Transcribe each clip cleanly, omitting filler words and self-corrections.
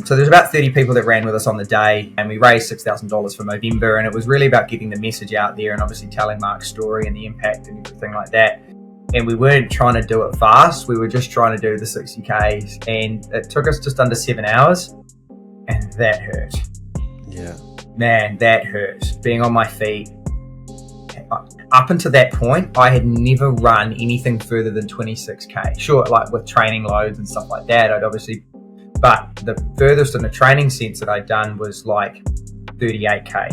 So there's about 30 people that ran with us on the day, and we raised $6,000 for Movember, and it was really about getting the message out there and obviously telling Mark's story and the impact and everything like that. And we weren't trying to do it fast. We were just trying to do the 60Ks, and it took us just under 7 hours, and that hurt. Yeah. Man, that hurt. Being on my feet. Up until that point, I had never run anything further than 26K. Sure, like with training loads and stuff like that, but the furthest in the training sense that I'd done was like 38K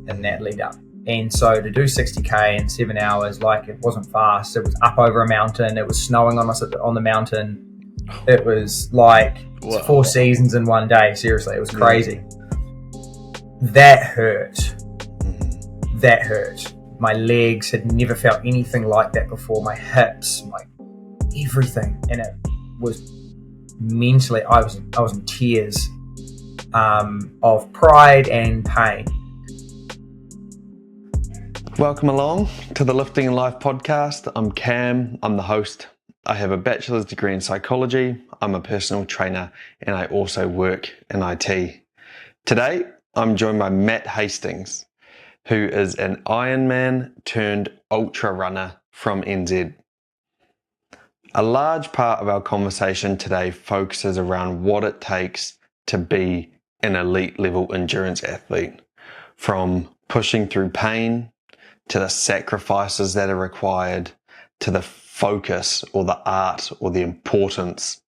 in that lead up. And so to do 60K in 7 hours, like, it wasn't fast. It was up over a mountain. It was snowing on us on the mountain. It was like 4 seasons in one day. Seriously, it was crazy. That hurt. That hurt. My legs had never felt anything like that before. My hips, my everything. And it was mentally, I was in tears of pride and pain. Welcome along to the Lifting and Life podcast. I'm Cam. I'm the host. I have a bachelor's degree in psychology. I'm a personal trainer, and I also work in IT. Today, I'm joined by Matt Hastings, who is an Ironman turned ultra runner from NZ. A large part of our conversation today focuses around what it takes to be an elite level endurance athlete, from pushing through pain to the sacrifices that are required, to the focus or the art or the importance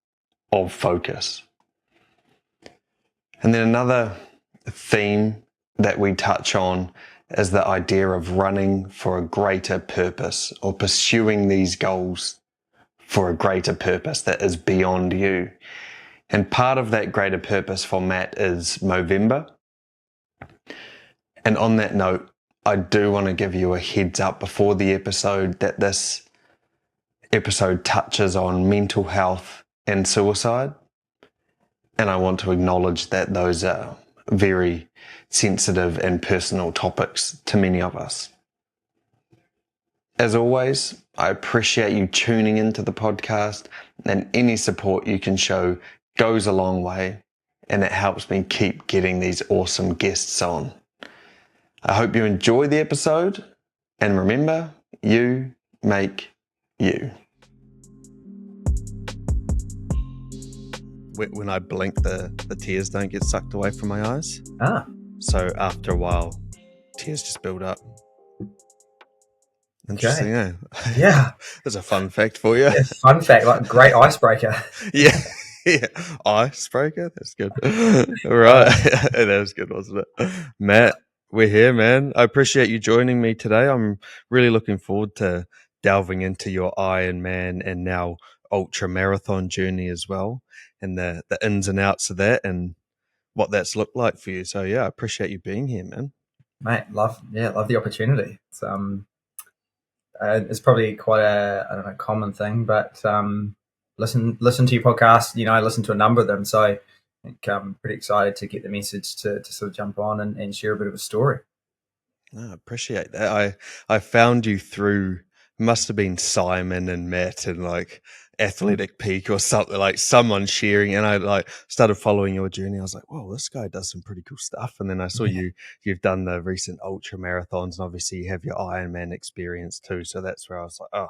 of focus. And then another theme that we touch on is the idea of running for a greater purpose, or pursuing these goals for a greater purpose that is beyond you. And part of that greater purpose for Matt is Movember. And on that note, I do want to give you a heads up before the episode that this episode touches on mental health and suicide. And I want to acknowledge that those are very sensitive and personal topics to many of us. As always, I appreciate you tuning into the podcast, and any support you can show goes a long way, and it helps me keep getting these awesome guests on. I hope you enjoy the episode, and remember, you make you. When I blink, the tears don't get sucked away from my eyes. So after a while, tears just build up. Interesting, Okay. Yeah. That's a fun fact for you. Yeah, fun fact, like great icebreaker. Yeah. Icebreaker? That's good. All right. That was good, wasn't it? Matt, we're here, man. I appreciate you joining me today. I'm really looking forward to delving into your Ironman and now ultra marathon journey as well, and the ins and outs of that and what that's looked like for you. So yeah, I appreciate you being here, man. Mate, love the opportunity. It's probably quite a common thing, but listen to your podcast. I listen to a number of them, so I think I'm pretty excited to get the message to sort of jump on and share a bit of a story. I appreciate that. I found you through, must have been Simon and Matt and like Athletic Peak or something, like someone sharing, and I like started following your journey. I was like, whoa, this guy does some pretty cool stuff. And then I saw you've done the recent ultra marathons, and obviously you have your Ironman experience too. So that's where I was like, oh,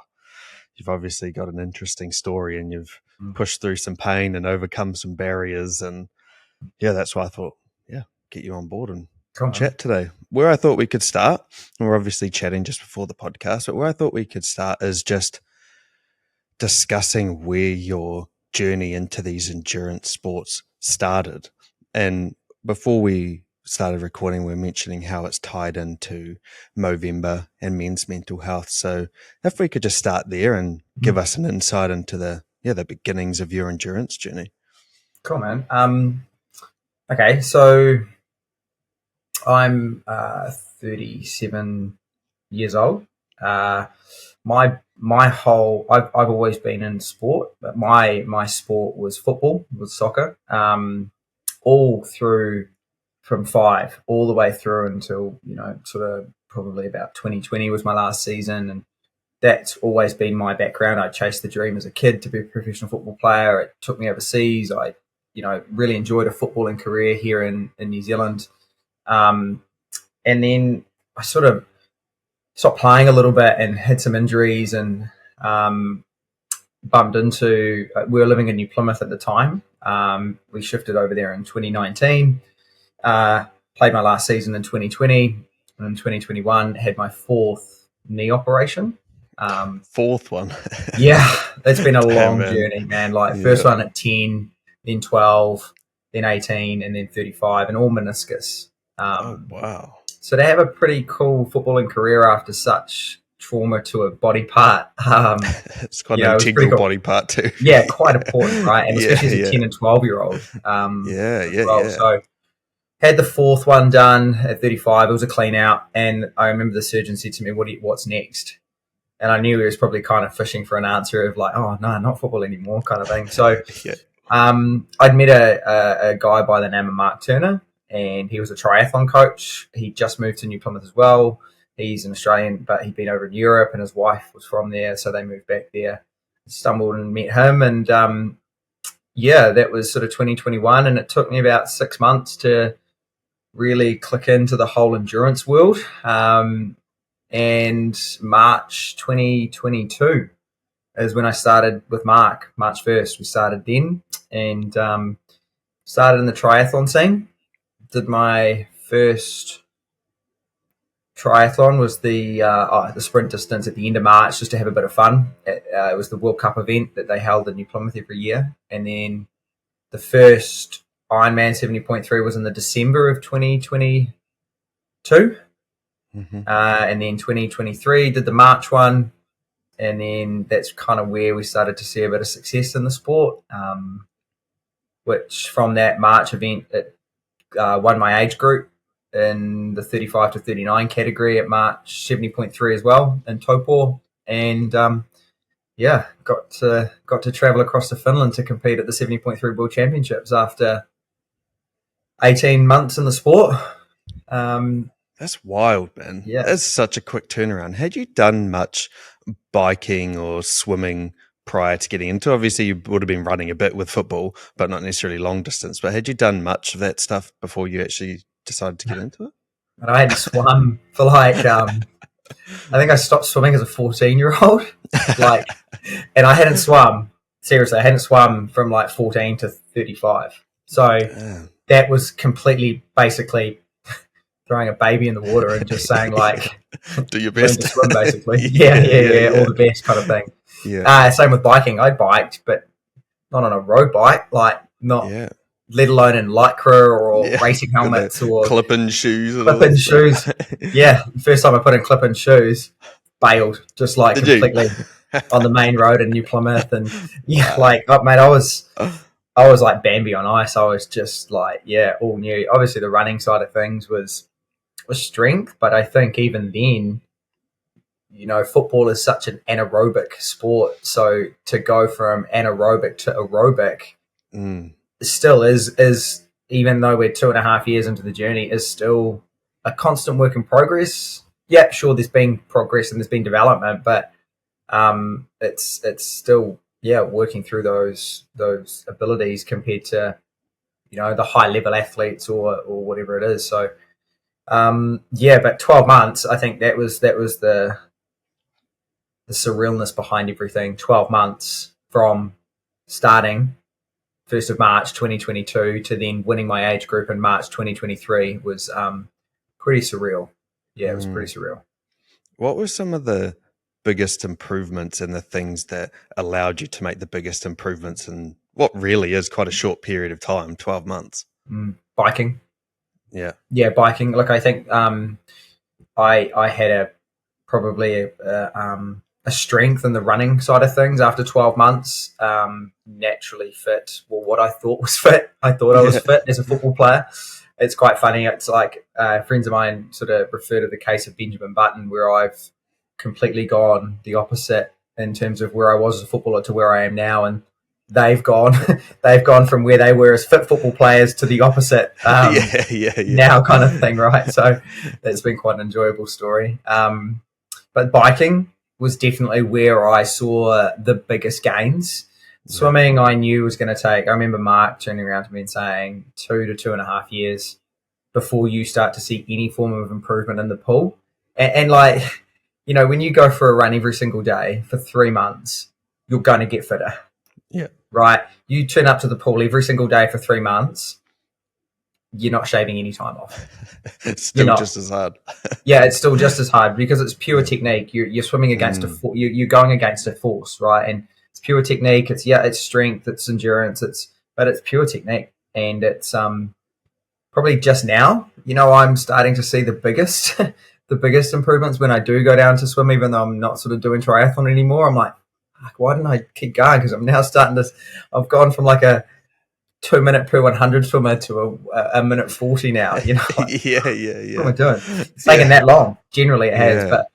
you've obviously got an interesting story, and you've pushed through some pain and overcome some barriers. And yeah, that's why I thought, get you on board and chat today. Where I thought we could start, and we're obviously chatting just before the podcast, but where I thought we could start is just discussing where your journey into these endurance sports started. And before we started recording, we were mentioning how it's tied into Movember and men's mental health. So if we could just start there and give us an insight into the beginnings of your endurance journey. Cool, man. Okay, so I'm 37 years old. My whole I've always been in sport, but my sport was football, was soccer. All through from 5 all the way through until sort of probably about 2020 was my last season, and that's always been my background. I chased the dream as a kid to be a professional football player. It took me overseas. I really enjoyed a footballing career here in New Zealand. And then I sort of stopped playing a little bit and had some injuries and bumped into, we were living in New Plymouth at the time. We shifted over there in 2019, played my last season in 2020, and in 2021 had my fourth knee operation. Fourth one. Yeah, it's been a long man. journey, man. Like first one at 10, then 12, then 18, and then 35, and all meniscus. Oh, wow. So to have a pretty cool footballing career after such trauma to a body part, it's quite an integral cool. Body part too. Yeah, quite important, right? And especially as a 10 and 12-year-old. So had the fourth one done at 35. It was a clean out, and I remember the surgeon said to me, "What's next?" And I knew he was probably kind of fishing for an answer of like, "Oh no, not football anymore," kind of thing. So I'd met a guy by the name of Mark Turner, and he was a triathlon coach. He just moved to New Plymouth as well. He's an Australian, but he'd been over in Europe, and his wife was from there, so they moved back there. Stumbled and met him, and that was sort of 2021, and it took me about 6 months to really click into the whole endurance world. And March 2022 is when I started with Mark. March 1st, we started then, and started in the triathlon scene. Did my first triathlon was the sprint distance at the end of March, just to have a bit of fun. It was the World Cup event that they held in New Plymouth every year, and then the first Ironman 70.3 was in the December of 2022. And then 2023 did the March one, and then that's kind of where we started to see a bit of success in the sport, which from that March event, it won my age group in the 35 to 39 category at March 70.3 as well in Taupo, and got to travel across to Finland to compete at the 70.3 World Championships after 18 months in the sport. That's wild, man. Yeah. That's such a quick turnaround. Had you done much biking or swimming prior to getting into? Obviously, you would have been running a bit with football, but not necessarily long distance. But had you done much of that stuff before you actually decided to get into it? But I hadn't swum for like, I think I stopped swimming as a 14-year-old. And I hadn't swum, seriously, I hadn't swum from like 14 to 35. So that was completely basically throwing a baby in the water and just saying like, do your best to swim, basically. Yeah, all the best kind of thing. Same with biking. I biked, but not on a road bike, let alone in lycra or racing helmets or clip-in shoes. First time I put in clip-in shoes, bailed just like completely on the main road in New Plymouth, and I was like Bambi on ice. I was just like all new. Obviously, the running side of things was strength, but I think even then, football is such an anaerobic sport. So to go from anaerobic to aerobic still is, even though we're 2.5 years into the journey, is still a constant work in progress. Yeah, sure, there's been progress and there's been development, but it's still working through those abilities compared to the high level athletes or whatever it is. So but 12 months, I think that was the surrealness behind everything. 12 months from starting 1st of March 2022 to then winning my age group in March 2023 was pretty surreal. Yeah, it was pretty surreal. What were some of the biggest improvements and the things that allowed you to make the biggest improvements in what really is quite a short period of time, 12 months? Biking. Yeah, biking. Look, I think I had probably a strength in the running side of things after 12 months. Naturally fit, what I thought was fit. I thought I was fit as a football player. It's quite funny. It's like friends of mine sort of refer to the case of Benjamin Button, where I've completely gone the opposite in terms of where I was as a footballer to where I am now, and they've gone from where they were as fit football players to the opposite now kind of thing, right? So it's been quite an enjoyable story. But biking was definitely where I saw the biggest gains. Yeah. Swimming, I knew was going to take. I remember Mark turning around to me and saying 2 to 2.5 years before you start to see any form of improvement in the pool. And like, when you go for a run every single day for 3 months, you're going to get fitter, Yeah. right? You turn up to the pool every single day for 3 months, you're not shaving any time off. It's You're still not. just as hard. Yeah, it's still just as hard because it's pure Yeah. technique. You're swimming against Mm. you're going against a force, right? And it's pure technique. It's strength, it's endurance, but it's pure technique, and it's probably just now, I'm starting to see the biggest the biggest improvements when I do go down to swim, even though I'm not sort of doing triathlon anymore. I'm like, why didn't I keep going? Because I'm now starting to. I've gone from like a 2 minute per 100 swimmer to a minute 40 now. Yeah, What am I doing? It's taken yeah, that long. Generally, it has, yeah, but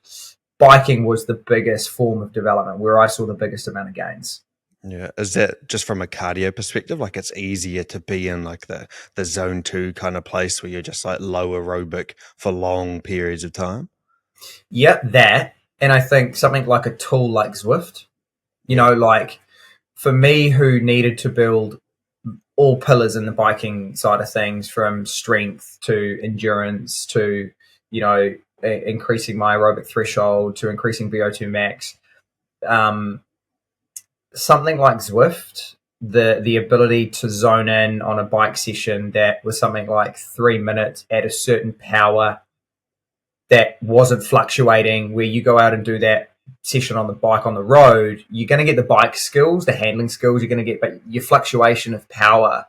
biking was the biggest form of development where I saw the biggest amount of gains. yeah. Is that just from a cardio perspective? Like it's easier to be in like the zone 2 kind of place where you're just like low aerobic for long periods of time? Yep, that. And I think something like a tool like Zwift, Yeah, like for me who needed to build all pillars in the biking side of things, from strength to endurance to, increasing my aerobic threshold to increasing VO2 max. Something like Zwift, the ability to zone in on a bike session that was something like 3 minutes at a certain power that wasn't fluctuating, where you go out and do that session on the bike on the road, you're going to get the bike skills, the handling skills you're going to get, but your fluctuation of power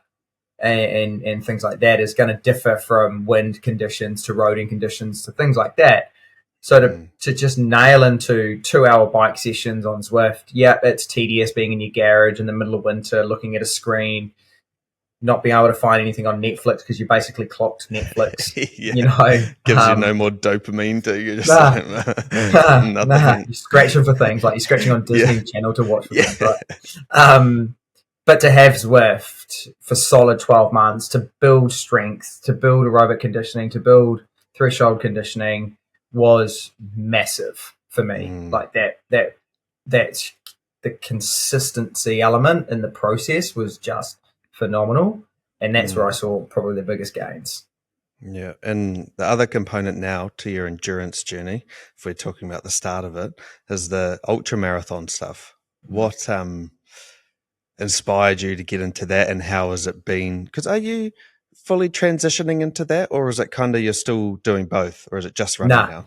and things like that is going to differ from wind conditions to roading conditions to things like that. So to just nail into 2 hour bike sessions on Zwift, yeah, it's tedious being in your garage in the middle of winter, looking at a screen, not being able to find anything on Netflix because you basically clocked Netflix. yeah. Gives you no more dopamine, do you? Just Nah, like nah. nothing. You're scratching for things, like you're scratching on Yeah, Disney Channel to watch for yeah, things, right? But to have Zwift for solid 12 months, to build strength, to build aerobic conditioning, to build threshold conditioning was massive for me. mm, Like that's the consistency element in the process was just phenomenal. And that's where I mm. saw probably the biggest gains. Yeah, and the other component now to your endurance journey, if we're talking about the start of it, is the ultra marathon stuff. What inspired you to get into that, and how has it been? Because are you fully transitioning into that, or is it kind of you're still doing both, or is it just running Nah,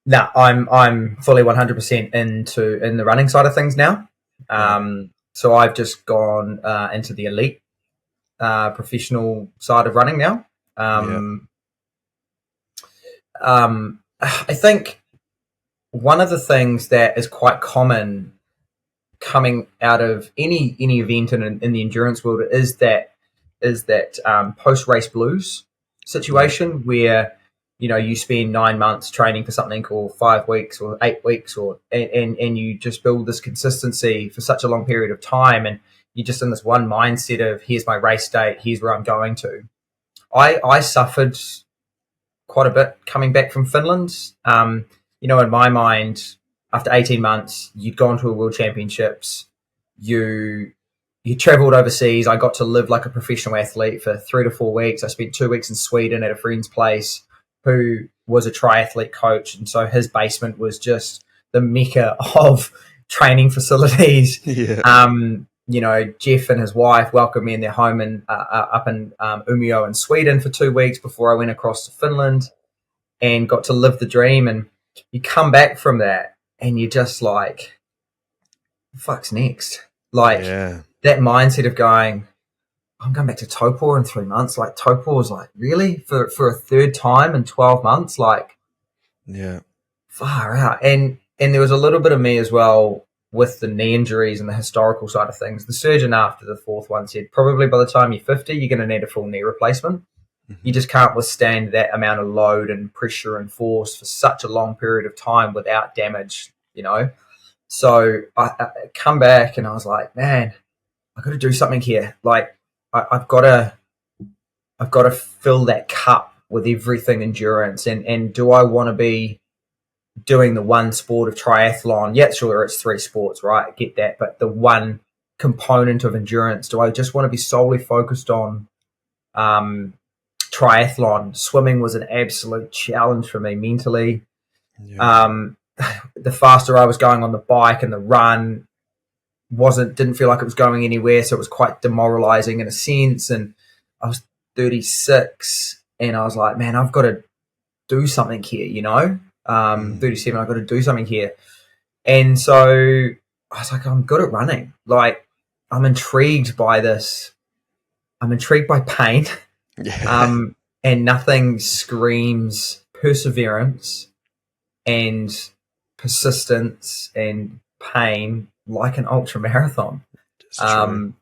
now? I'm fully 100% in the running side of things now. Yeah, So I've just gone into the elite professional side of running now. yeah, I think one of the things that is quite common coming out of any event in the endurance world is that post race blues yeah, situation where you spend 9 months training for something, or 5 weeks or 8 weeks, or and you just build this consistency for such a long period of time, and you're just in this one mindset of, here's my race date, here's where I'm going to. I suffered quite a bit coming back from Finland. In my mind, after 18 months, you'd gone to a World Championships, you travelled overseas. I got to live like a professional athlete for 3 to 4 weeks. I spent 2 weeks in Sweden at a friend's place who was a triathlete coach, and so his basement was just the mecca of training facilities. yeah, Jeff and his wife welcomed me in their home up in Umeå in Sweden for 2 weeks before I went across to Finland and got to live the dream. And you come back from that and you're just like, fuck's next? Like yeah, that mindset of going, I'm going back to Topor in 3 months. Like Topor was like, really? For a third time in 12 months? Like, yeah, far out. And there was a little bit of me as well with the knee injuries and the historical side of things. The surgeon after the fourth one said, probably by the time you're 50, you're going to need a full knee replacement. You just can't withstand that amount of load and pressure and force for such a long period of time without damage. So I come back and I was like, man, I've got to do something here. Like I've got to fill that cup with everything endurance. And do I want to be doing the one sport of triathlon? Yeah, sure, it's 3 sports, right? I get that. But the one component of endurance? Do I just want to be solely focused on triathlon? Swimming was an absolute challenge for me mentally. Yeah. The faster I was going on the bike and the run didn't feel like it was going anywhere, so it was quite demoralizing in a sense. And I was 36 and I was like, man, I've got to do something here, 37, I've got to do something here. And so I was like, I'm good at running. Like, I'm intrigued by this. I'm intrigued by pain. Yeah. And nothing screams perseverance and persistence and pain like an ultra marathon. It's true.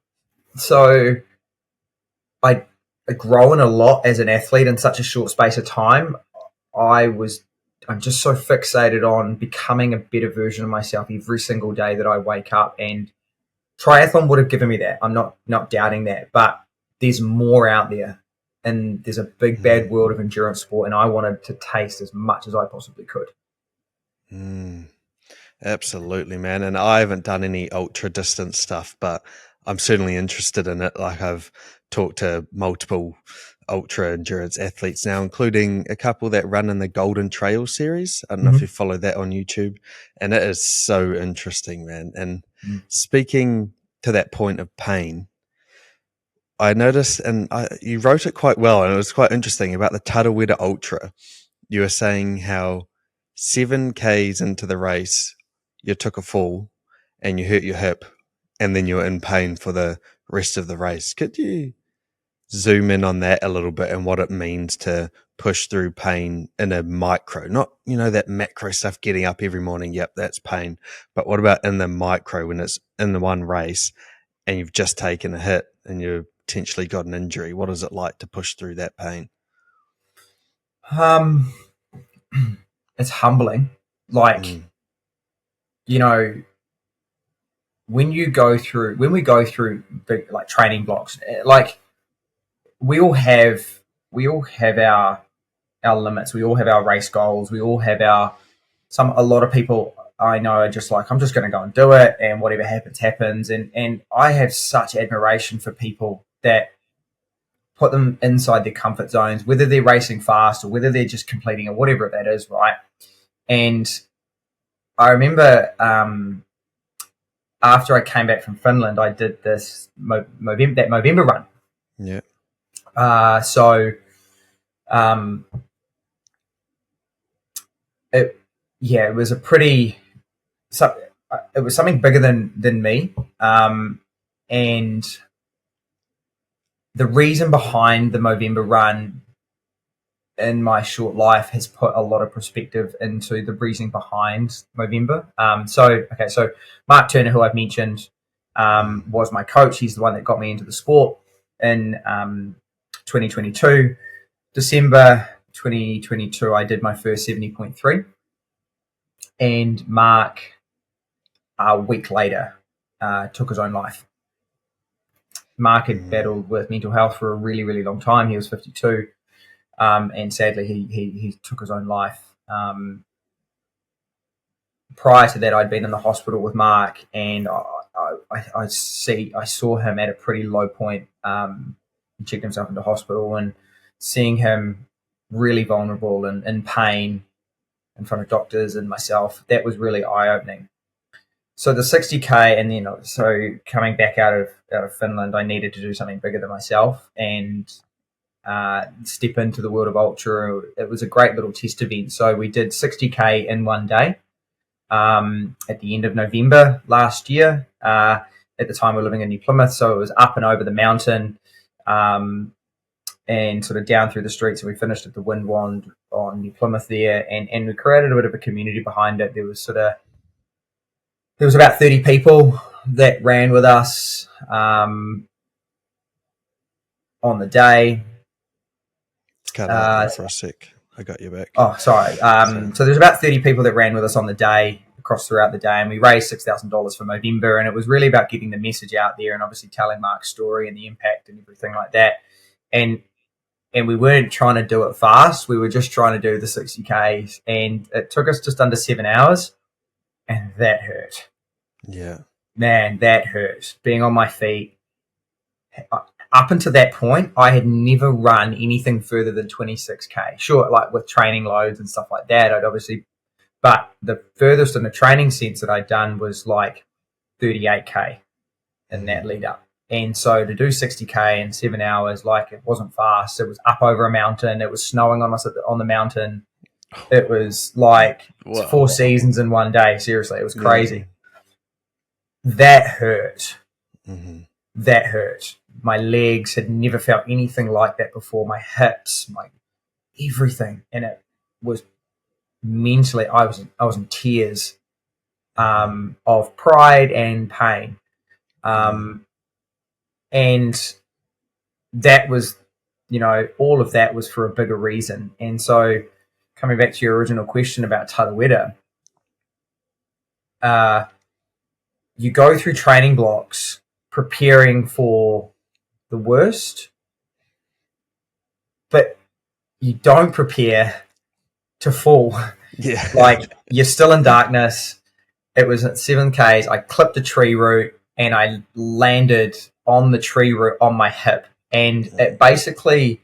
So I grown a lot as an athlete in such a short space of time. I'm just so fixated on becoming a better version of myself every single day that I wake up, and triathlon would have given me that. I'm not doubting that, but there's more out there, and there's a big bad world of endurance sport, and I wanted to taste as much as I possibly could. Absolutely, man. And I haven't done any ultra distance stuff, but I'm certainly interested in it. Like, I've talked to multiple ultra endurance athletes now, including a couple that run in the Golden Trail series. I don't know if you follow that on YouTube, and it is so interesting, man. And speaking to that point of pain, I noticed, and you wrote it quite well, and it was quite interesting about the Tarawera Ultra. You were saying how 7Ks into the race, you took a fall and you hurt your hip, and then you were in pain for the rest of the race. Could you zoom in on that a little bit and what it means to push through pain in a micro? Not, that macro stuff, getting up every morning, yep, that's pain. But what about in the micro, when it's in the one race and you've just taken a hit and you've potentially got an injury? What is it like to push through that pain? It's humbling. Like, when we go through big, like, training blocks, like, we all have our limits. We all have our race goals. We all have a lot of people I know are just like, I'm just going to go and do it, and whatever happens, happens. And I have such admiration for people that put them inside their comfort zones, whether they're racing fast or whether they're just completing it, whatever that is, right? And I remember after I came back from Finland, I did this Movember run. Yeah. It was it was something bigger than me, and the reason behind the Movember run in my short life has put a lot of perspective into the reasoning behind Movember. So Mark Turner, who I've mentioned, was my coach. He's the one that got me into the sport in 2022. December 2022, I did my first 70.3, and Mark, a week later, took his own life. Mark had battled with mental health for a really, really long time. He was 52, and sadly, he took his own life. Prior to that, I'd been in the hospital with Mark, and I saw him at a pretty low point. He checked himself into hospital, and seeing him really vulnerable and in pain in front of doctors and myself, that was really eye-opening. So the 60K, and then so coming back out of Finland, I needed to do something bigger than myself and step into the world of ultra. It was a great little test event. So we did 60K in one day at the end of November last year. At the time, we were living in New Plymouth, so it was up and over the mountain and sort of down through the streets. And we finished at the Windwand on New Plymouth there, and we created a bit of a community behind it. There was about 30 people that ran with us on the day. It's cut out there for a sec. I got you back. Oh, sorry. So there's about 30 people that ran with us on the day, throughout the day, and we raised $6,000 for Movember, and it was really about getting the message out there and obviously telling Mark's story and the impact and everything like that. And we weren't trying to do it fast. We were just trying to do the 60Ks, and it took us just under 7 hours, and that hurt. Yeah. man, that hurt. Being on my feet. Up until that point, I had never run anything further than 26k. Sure, like with training loads and stuff like that, I'd obviously, but the furthest in the training sense that I'd done was like 38k in that lead up. And so to do 60k in 7 hours, like it wasn't fast. It was up over a mountain. It was snowing on us on the mountain. It was like 4 seasons in one day. Seriously, it was crazy. That hurt. That hurt. My legs had never felt anything like that before. My hips, my everything, and it was mentally. I was in tears of pride and pain, and that was, all of that was for a bigger reason. And so, coming back to your original question about Tarawera, you go through training blocks preparing for the worst, but you don't prepare to fall. Yeah. Like, you're still in darkness. It was at 7Ks. I clipped a tree root and I landed on the tree root on my hip. And it basically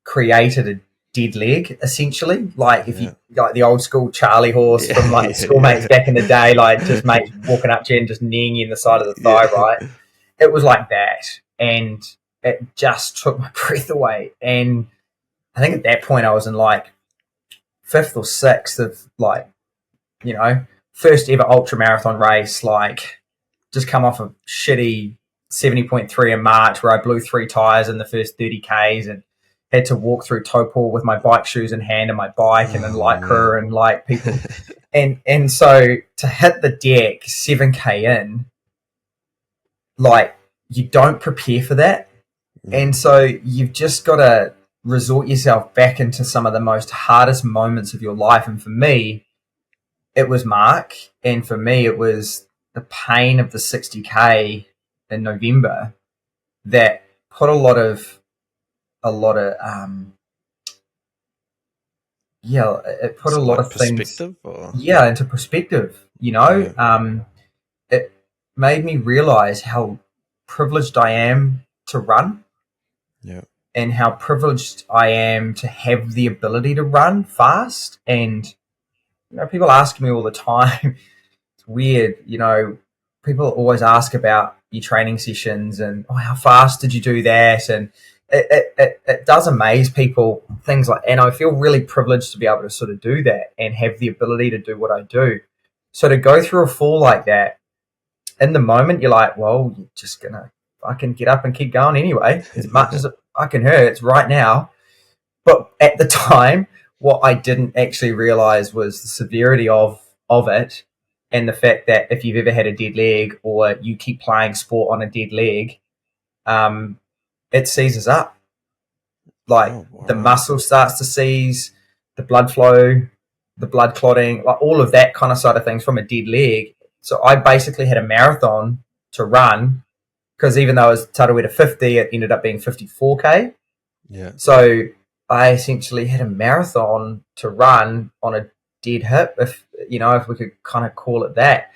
created a dead leg, essentially. Like, if you like the old school Charlie horse from like schoolmates back in the day, like just mates walking up to you and just kneeing you in the side of the thigh, right? It was like that. And it just took my breath away. And I think at that point I was in like 5th or 6th of like, first ever ultra marathon race, like just come off a shitty 70.3 in March where I blew 3 tires in the first 30Ks and had to walk through Taupo with my bike shoes in hand and my bike and then lycra and like people. and so to hit the deck 7K in, like you don't prepare for that. And so you've just got to resort yourself back into some of the most hardest moments of your life. And for me, it was Mark. And for me, it was the pain of the 60K in November that put a lot of it put a lot of things into perspective, it made me realize how privileged I am to run and how privileged I am to have the ability to run fast. And people ask me all the time, it's weird, people always ask about your training sessions and how fast did you do that, and it does amaze people, things like, and I feel really privileged to be able to sort of do that and have the ability to do what I do. So to go through a fall like that, in the moment you're like, well, you're just gonna fucking get up and keep going anyway, as much as it fucking hurts right now. But at the time, what I didn't actually realize was the severity of it, and the fact that if you've ever had a dead leg or you keep playing sport on a dead leg, it seizes up. Like the muscle starts to seize, the blood flow, the blood clotting, like all of that kind of side of things from a dead leg. So I basically had a marathon to run, because even though it was Tarawera 50, it ended up being 54K. Yeah. So I essentially had a marathon to run on a dead hip, if we could kind of call it that.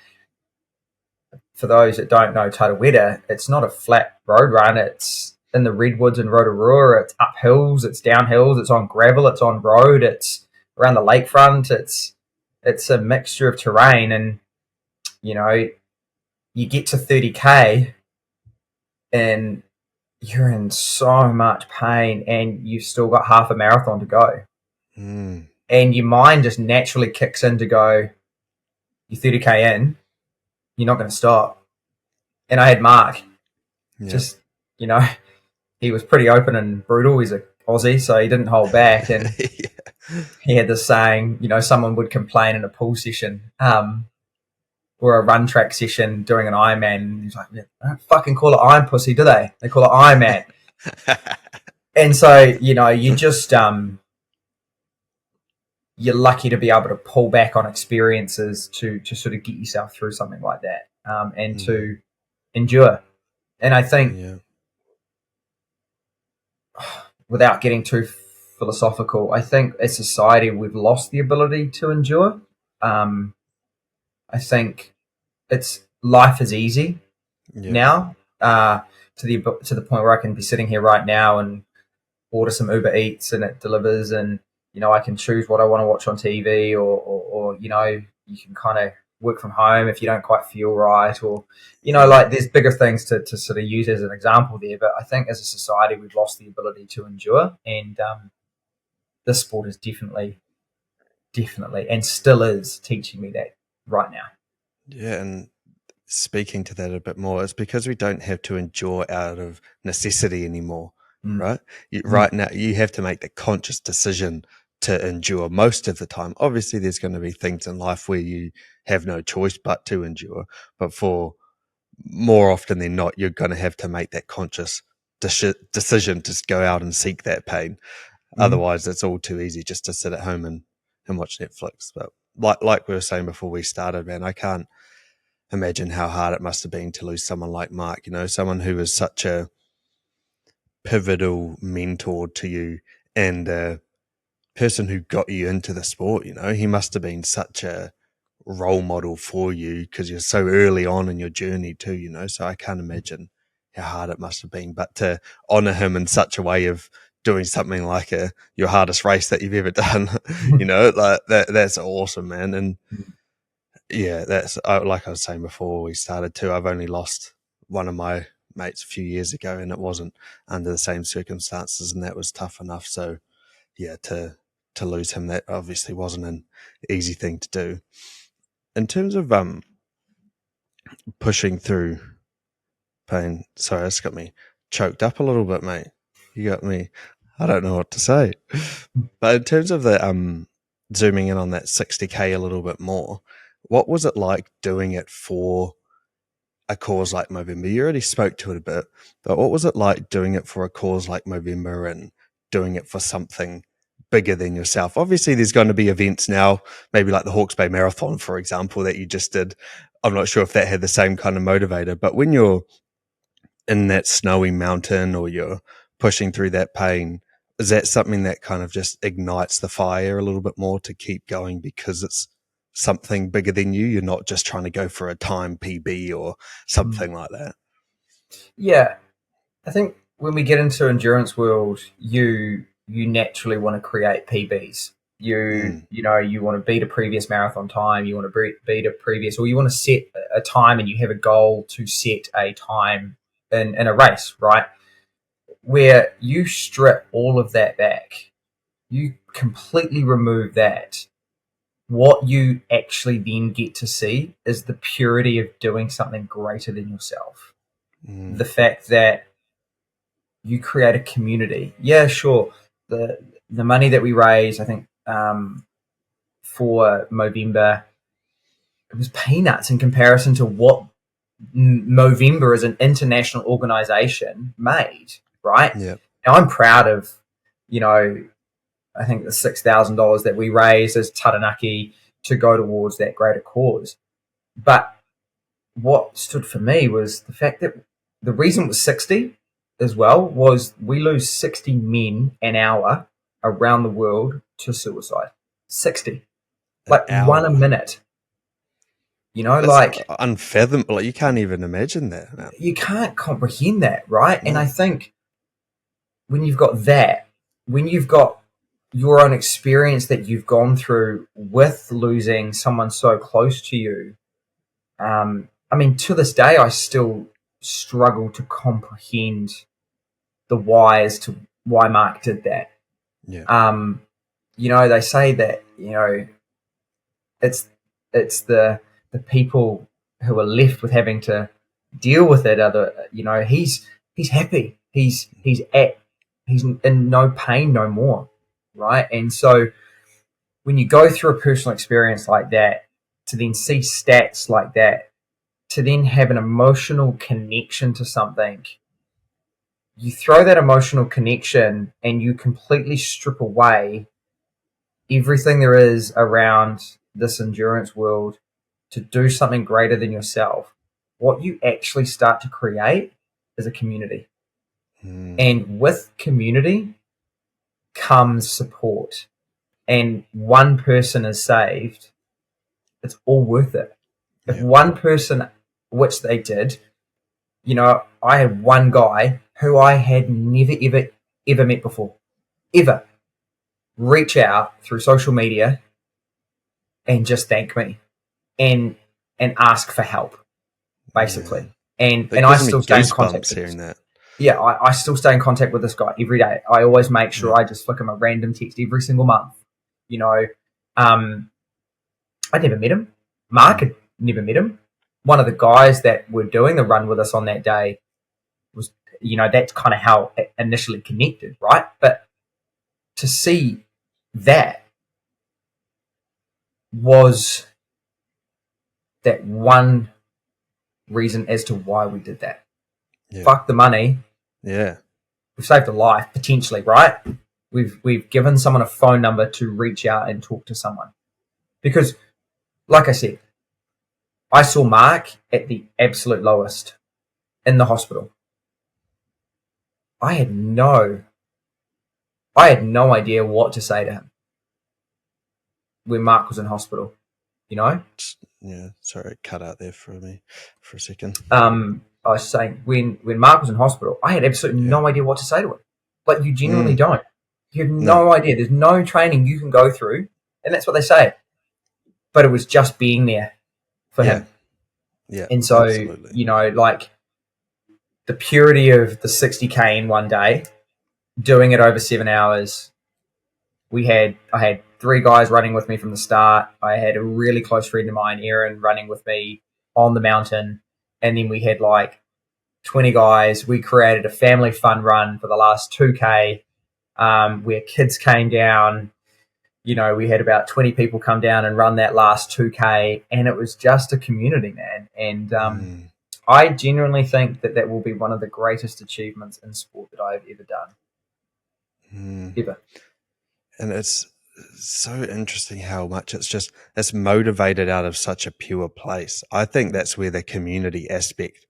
For those that don't know Tarawera, it's not a flat road run. It's in the redwoods and Rotorua. It's up hills, it's down hills, it's on gravel, it's on road, it's around the lakefront. It's a mixture of terrain, and you get to 30K and you're in so much pain, and you've still got half a marathon to go. And your mind just naturally kicks in to go, you're 30K in, you're not going to stop. And I had Mark, just, he was pretty open and brutal. He's a Aussie, so he didn't hold back. And he had this saying, someone would complain in a pool session or a run track session during an Ironman. And he's like, they don't fucking call it Iron Pussy, do they? They call it Ironman. And so, you just, you're lucky to be able to pull back on experiences to sort of get yourself through something like that, and to endure. And I think, without getting too philosophical, I think as society we've lost the ability to endure. I think it's life is easy Yeah. now, to the point where I can be sitting here right now and order some Uber Eats and it delivers, and I can choose what I want to watch on TV, or you can kind of work from home if you don't quite feel right, or Yeah. like there's bigger things to sort of use as an example there. But I think as a society we've lost the ability to endure, and this sport is definitely and still is teaching me that right now. Yeah. And speaking to that a bit more, it's because we don't have to endure out of necessity anymore, Mm. right? Mm. Right now, you have to make the conscious decision to endure most of the time. Obviously, there's going to be things in life where you have no choice but to endure, but for more often than not, you're going to have to make that conscious decision to go out and seek that pain. Mm. Otherwise, it's all too easy just to sit at home and watch Netflix. But like we were saying before we started, man, I can't imagine how hard it must have been to lose someone like Mark, someone who was such a pivotal mentor to you and a person who got you into the sport. He must have been such a role model for you because you're so early on in your journey too, so I can't imagine how hard it must have been. But to honor him in such a way of doing something like your hardest race that you've ever done, like that's awesome, man. And yeah, that's like I was saying before we started too. I've only lost one of my mates a few years ago, and it wasn't under the same circumstances, and that was tough enough. So yeah, to lose him, that obviously wasn't an easy thing to do. In terms of pushing through pain, sorry, that's got me choked up a little bit, mate. You got me. I don't know what to say. But in terms of the zooming in on that 60K a little bit more, what was it like doing it for a cause like Movember? You already spoke to it a bit, but what was it like doing it for a cause like Movember and doing it for something bigger than yourself? Obviously, there's going to be events now, maybe like the Hawke's Bay Marathon, for example, that you just did. I'm not sure if that had the same kind of motivator, but when you're in that snowy mountain or you're pushing through that pain, is that something that kind of just ignites the fire a little bit more to keep going because it's something bigger than you? You're not just trying to go for a time PB or Mm. something like that. Yeah, I think when we get into endurance world, you naturally want to create PBs. You want to beat a previous marathon time. You want to beat a previous, or you want to set a time, and you have a goal to set a time in a race, right? Where you strip all of that back, you completely remove that. What you actually then get to see is the purity of doing something greater than yourself. The fact that you create a community. Yeah, sure. The money that we raise, I think, for Movember, it was peanuts in comparison to what Movember as an international organization made. Right Yeah. now, I'm proud of, I think the $6,000 that we raised as Taranaki to go towards that greater cause. But what stood for me was the fact that the reason it was 60 as well was we lose 60 men an hour around the world to suicide. 60. An Like one a hour. minute. That's Like unfathomable. Like, you can't even imagine that, man. you can't comprehend that, right? And I No. think when you've got that, when you've got your own experience that you've gone through with losing someone so close to you, I mean, to this day, I still struggle to comprehend the why as to why Mark did that. Yeah. They say that it's the people who are left with having to deal with it. He's happy. He's in no pain no more, right? And so when you go through a personal experience like that, to then see stats like that, to then have an emotional connection to something, you throw that emotional connection and you completely strip away everything there is around this endurance world to do something greater than yourself. What you actually start to create is a community. Mm. And with community comes support. And one person is saved, it's all worth it. If Yeah. one person which they did, I had one guy who I had never, ever, ever met before, ever, reach out through social media and just thank me and ask for help, basically. Yeah. And That I gives me still stay in contact goosebumps with this. hearing that. Yeah, I still stay in contact with this guy every day. I always make sure Yeah. I just flick him a random text every single month. I'd never met him. Mark had never met him. One of the guys that were doing the run with us on that day was, that's kind of how it initially connected, right? But to see that was that one reason as to why we did that. Yeah. Fuck the money. Yeah. We've saved a life potentially, right? We've given someone a phone number to reach out and talk to someone. Because, like I said, I saw Mark at the absolute lowest in the hospital. I had no idea what to say to him when Mark was in hospital, Yeah, sorry, it cut out there for me for a second. I was saying when Mark was in hospital, I had absolutely no idea what to say to him. Like, you genuinely don't. You have no idea. There's no training you can go through, and that's what they say. But it was just being there for him. Yeah, And so, absolutely. like the purity of the 60K in one day, doing it over 7 hours. I had 3 guys running with me from the start. I had a really close friend of mine, Aaron, running with me on the mountain. And then we had like 20 guys. We created a family fun run for the last 2K, where kids came down. We had about 20 people come down and run that last 2K, and it was just a community, man. And I genuinely think that will be one of the greatest achievements in sport that I've ever done. Ever. And it's so interesting how much it's motivated out of such a pure place. I think that's where the community aspect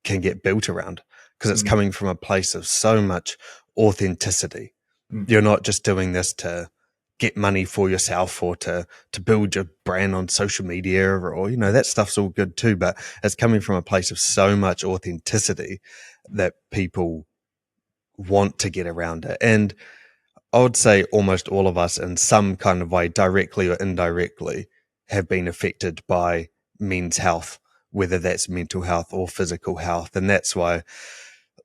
can get built around, because it's coming from a place of so much authenticity. You're not just doing this to get money for yourself or to build your brand on social media or that stuff's all good too, but it's coming from a place of so much authenticity that people want to get around it. And I would say almost all of us in some kind of way, directly or indirectly, have been affected by men's health, whether that's mental health or physical health. And that's why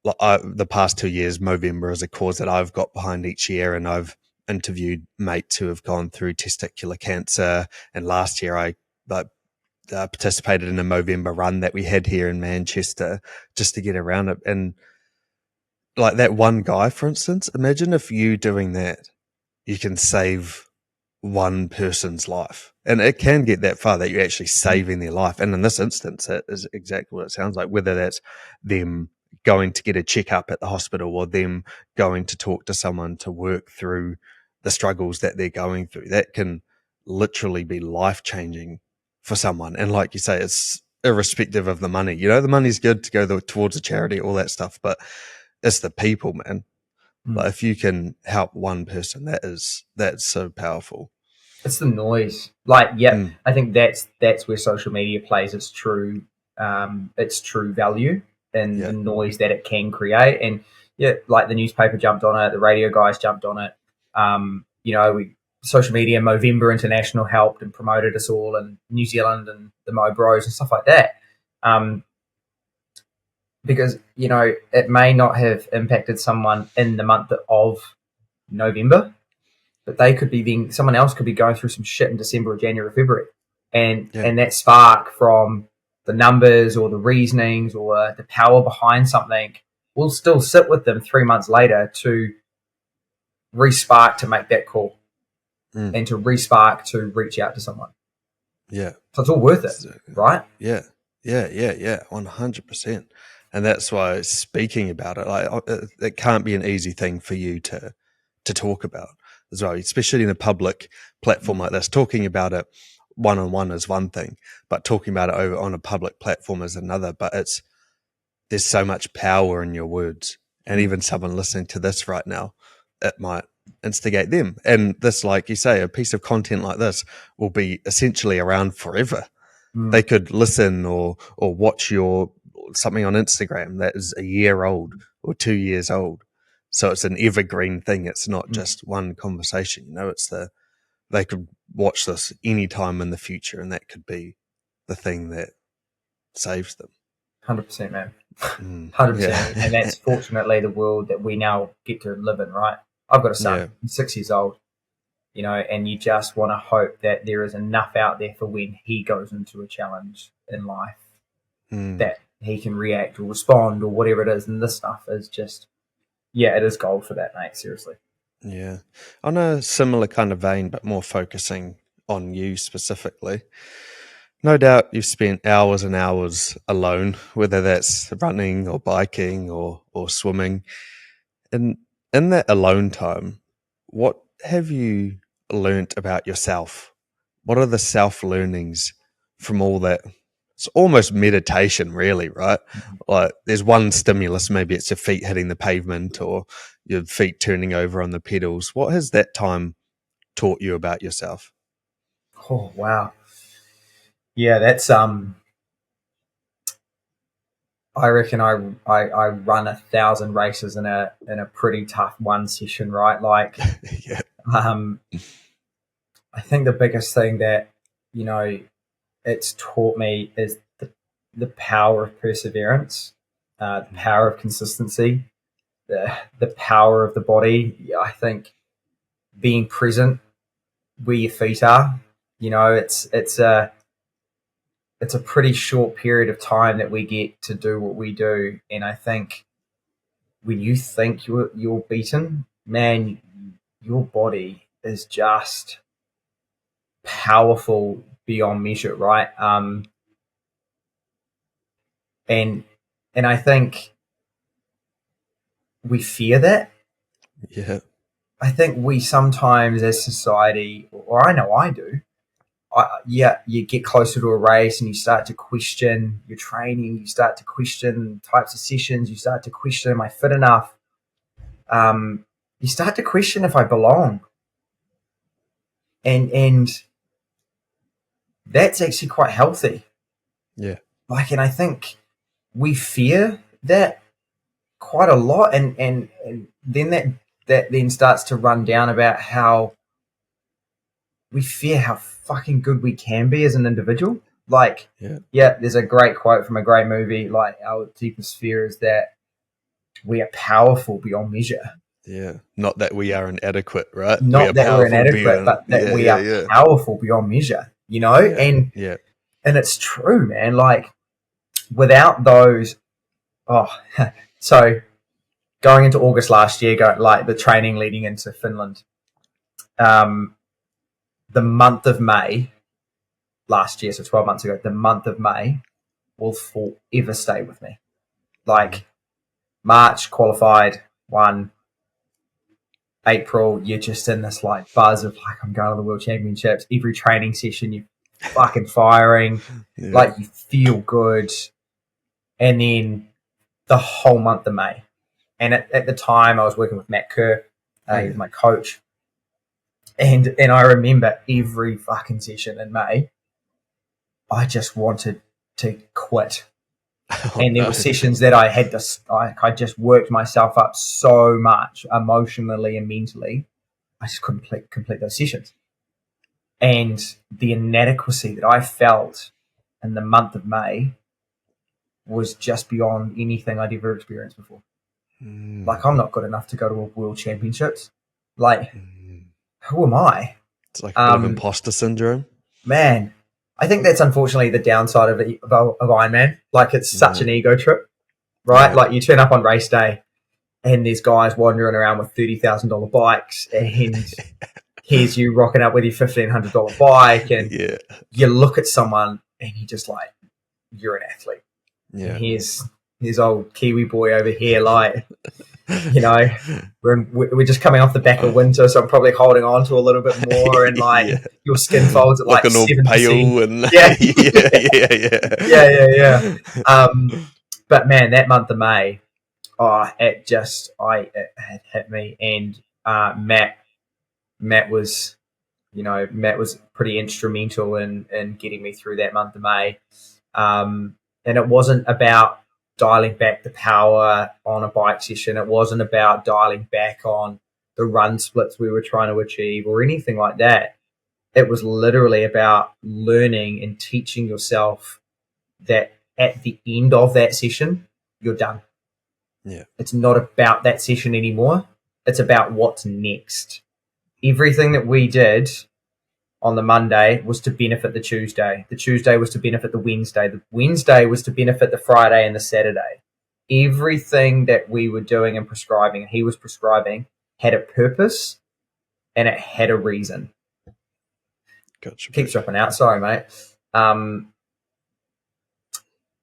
the past 2 years, Movember is a cause that I've got behind each year. And I've interviewed mates who have gone through testicular cancer. And last year I participated in a Movember run that we had here in Manchester just to get around it. And like that one guy, for instance, imagine if you doing that, you can save one person's life. And it can get that far that you're actually saving their life. And in this instance, it is exactly what it sounds like, whether that's them going to get a checkup at the hospital or them going to talk to someone to work through the struggles that they're going through. That can literally be life-changing for someone. And like you say, it's irrespective of the money. The money's good to go towards a charity, all that stuff, but it's the people, man. Like if you can help one person, that's so powerful. It's the noise. Like, I think that's where social media plays its true value and the noise that it can create. And like the newspaper jumped on it, the radio guys jumped on it. Social media, Movember International helped and promoted us all, and New Zealand and the Mo Bros and stuff like that. Because it may not have impacted someone in the month of November, but they could be someone else could be going through some shit in December or January or February, and that spark from the numbers or the reasonings or the power behind something will still sit with them 3 months later to re-spark to make that call and to re-spark to reach out to someone. Yeah, so it's all worth it, right? Yeah, 100%. And that's why speaking about it, like, it can't be an easy thing for you to talk about as well, especially in a public platform like this. Talking about it one-on-one is one thing, but talking about it over on a public platform is another. But there's so much power in your words, and even someone listening to this right now, it might instigate them. And this, like you say, a piece of content like this will be essentially around forever. they could listen or watch your something on Instagram that is a year old or 2 years old. So it's an evergreen thing. It's not just one conversation. It's they could watch this anytime in the future, and that could be the thing that saves them. 100%, man. 100%. Yeah. And that's fortunately the world that we now get to live in, right? I've got a son, he's 6 years old, and you just want to hope that there is enough out there for when he goes into a challenge in life that he can react or respond or whatever it is. And this stuff is just, it is gold for that, mate. Seriously. Yeah. On a similar kind of vein, but more focusing on you specifically, no doubt you've spent hours and hours alone, whether that's running or biking or swimming. And in that alone time, what have you learnt about yourself? What are the self-learnings from all that? It's almost meditation, really, right? Like there's one stimulus, maybe it's your feet hitting the pavement or your feet turning over on the pedals. What has that time taught you about yourself? Oh, wow. Yeah, that's I reckon I run 1,000 races in a pretty tough one session, right? Like, Yeah. I think the biggest thing that it's taught me is the power of perseverance, the power of consistency, the power of the body. I think being present where your feet are. It's a pretty short period of time that we get to do what we do, and I think when you think you're beaten, man, your body is just powerful beyond measure, right? And I think we fear that. Yeah. I think we sometimes, as society, or I know I do, you get closer to a race and you start to question your training, you start to question types of sessions, you start to question, am I fit enough? You start to question if I belong. And that's actually quite healthy. Yeah. And I think we fear that quite a lot, and then that then starts to run down about how we fear how fucking good we can be as an individual. There's a great quote from a great movie, like, our deepest fear is that we are powerful beyond measure. Yeah. Not that we are inadequate, right? Not that we're inadequate, but that we are powerful beyond measure, And it's true, man. Like, without those, so going into August last year, the training leading into Finland, the month of May last year, so 12 months ago, the month of May will forever stay with me. Like, March qualified, won. April, you're just in this like buzz of like, I'm going to the World Championships. Every training session, you're fucking firing. Like, you feel good. And then the whole month of May. And at the time, I was working with Matt Kerr. He was my coach. And I remember every fucking session in May, I just wanted to quit. There were sessions that I had to, I just worked myself up so much emotionally and mentally, I just couldn't complete those sessions. And the inadequacy that I felt in the month of May was just beyond anything I'd ever experienced before. Like, I'm not good enough to go to a World Championships. Like, who am I? It's like a bit of imposter syndrome. Man, I think that's unfortunately the downside of Ironman. Like, it's such an ego trip, right? Yeah. Like, you turn up on race day and there's guys wandering around with $30,000 bikes, and here's you rocking up with your $1,500 bike, and you look at someone and you're just like, you're an athlete. Yeah. And here's old Kiwi boy over here, like, we're just coming off the back of winter, so I'm probably holding on to a little bit more, and like your skin folds at like 7%. Pale and but man, that month of May, it hit me, and Matt was Matt was pretty instrumental in getting me through that month of May. And it wasn't about dialing back the power on a bike session. It wasn't about dialing back on the run splits we were trying to achieve or anything like that. It was literally about learning and teaching yourself that at the end of that session, you're done. Yeah. It's not about that session anymore. It's about what's next. Everything that we did on the Monday was to benefit the Tuesday. The Tuesday was to benefit the Wednesday. The Wednesday was to benefit the Friday and the Saturday. Everything that we were doing and prescribing, and he was prescribing, had a purpose and it had a reason. Gotcha. Keeps dropping out. Sorry, mate.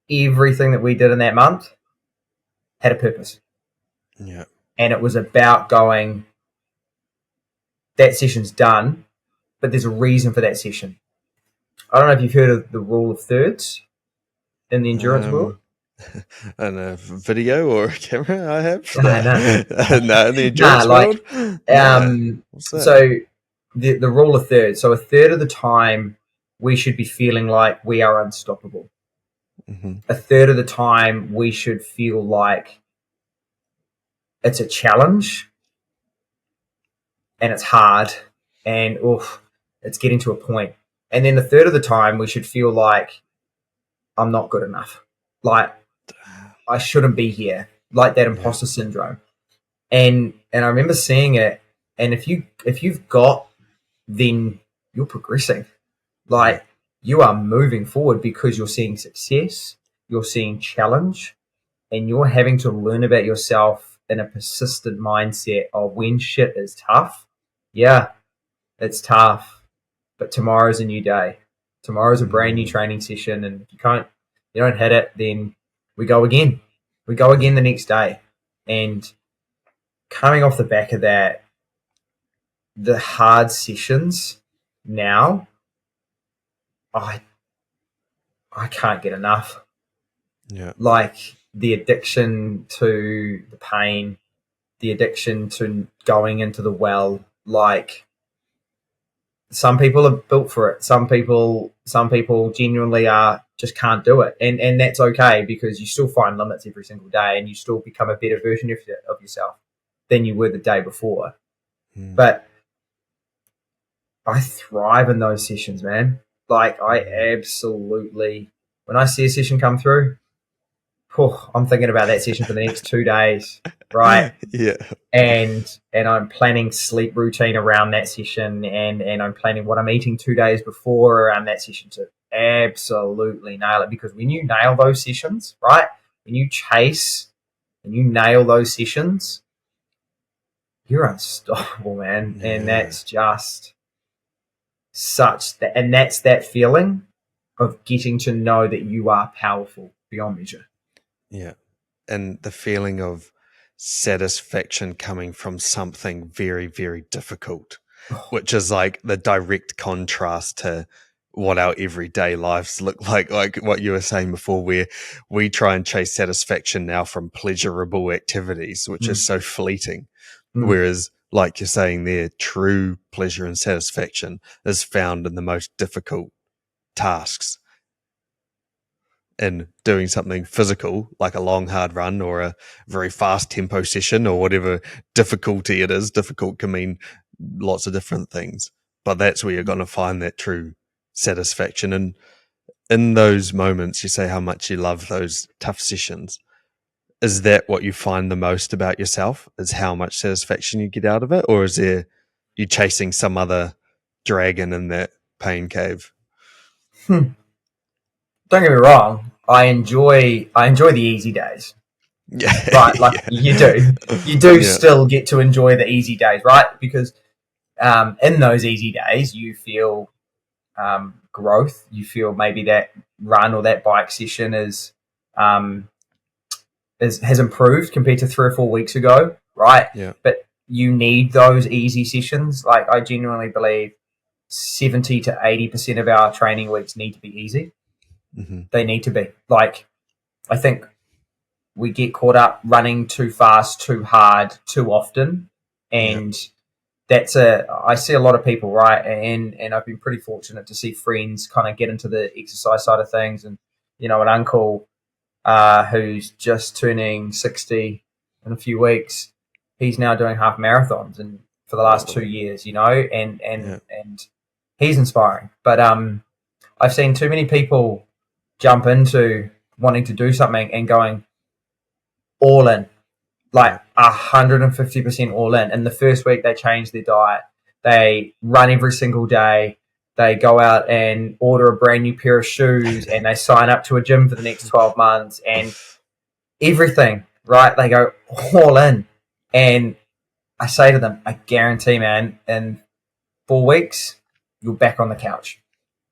Everything that we did in that month had a purpose. Yeah. And it was about going, that session's done, but there's a reason for that session. I don't know if you've heard of the rule of thirds in the endurance world. And a video or a camera I have? No. No, in the endurance world? So the rule of thirds. So a third of the time we should be feeling like we are unstoppable. Mm-hmm. A third of the time we should feel like it's a challenge and it's hard and it's getting to a point. And then a third of the time we should feel like I'm not good enough. Like I shouldn't be here. Like that imposter syndrome. And I remember seeing it, and if you've got, then you're progressing. Like you are moving forward because you're seeing success, you're seeing challenge, and you're having to learn about yourself in a persistent mindset of when shit is tough. Yeah, it's tough, but tomorrow's a new day. Tomorrow's a brand new training session, and if you don't hit it, then we go again. We go again the next day. And coming off the back of that, the hard sessions now, I can't get enough. Yeah. Like the addiction to the pain, the addiction to going into the well, like some people are built for it. Some people genuinely just can't do it. And that's okay, because you still find limits every single day and you still become a better version of yourself than you were the day before. But I thrive in those sessions, man. Like I absolutely, when I see a session come through, I'm thinking about that session for the next 2 days, right? Yeah. And I'm planning sleep routine around that session, and I'm planning what I'm eating 2 days before around that session to absolutely nail it. Because when you nail those sessions, right? When you chase and you nail those sessions, you're unstoppable, man. Yeah. And that's just and that's that feeling of getting to know that you are powerful beyond measure. Yeah. And the feeling of satisfaction coming from something very, very difficult, which is like the direct contrast to what our everyday lives look like what you were saying before, where we try and chase satisfaction now from pleasurable activities, which is so fleeting. Whereas, like you're saying there, true pleasure and satisfaction is found in the most difficult tasks. And doing something physical, like a long, hard run or a very fast tempo session or whatever difficulty it is. Difficult can mean lots of different things, but that's where you're going to find that true satisfaction. And in those moments, you say how much you love those tough sessions. Is that what you find the most about yourself, is how much satisfaction you get out of it? Or is there you chasing some other dragon in that pain cave? Don't get me wrong, I enjoy the easy days. Yeah. Right, like you do still get to enjoy the easy days, right? Because in those easy days you feel growth, you feel maybe that run or that bike session has improved compared to 3 or 4 weeks ago, right? Yeah. But you need those easy sessions. Like I genuinely believe 70 to 80% of our training weeks need to be easy. Mm-hmm. They need to be. Like, I think we get caught up running too fast, too hard, too often, and I see a lot of people, right, and I've been pretty fortunate to see friends kind of get into the exercise side of things, and an uncle who's just turning 60 in a few weeks. He's now doing half marathons, and for the last 2 years, and he's inspiring. But I've seen too many people jump into wanting to do something and going all in, like 150% all in. And the first week they change their diet, they run every single day, they go out and order a brand new pair of shoes, and they sign up to a gym for the next 12 months and everything, right? They go all in. And I say to them, I guarantee, man, in 4 weeks, you're back on the couch.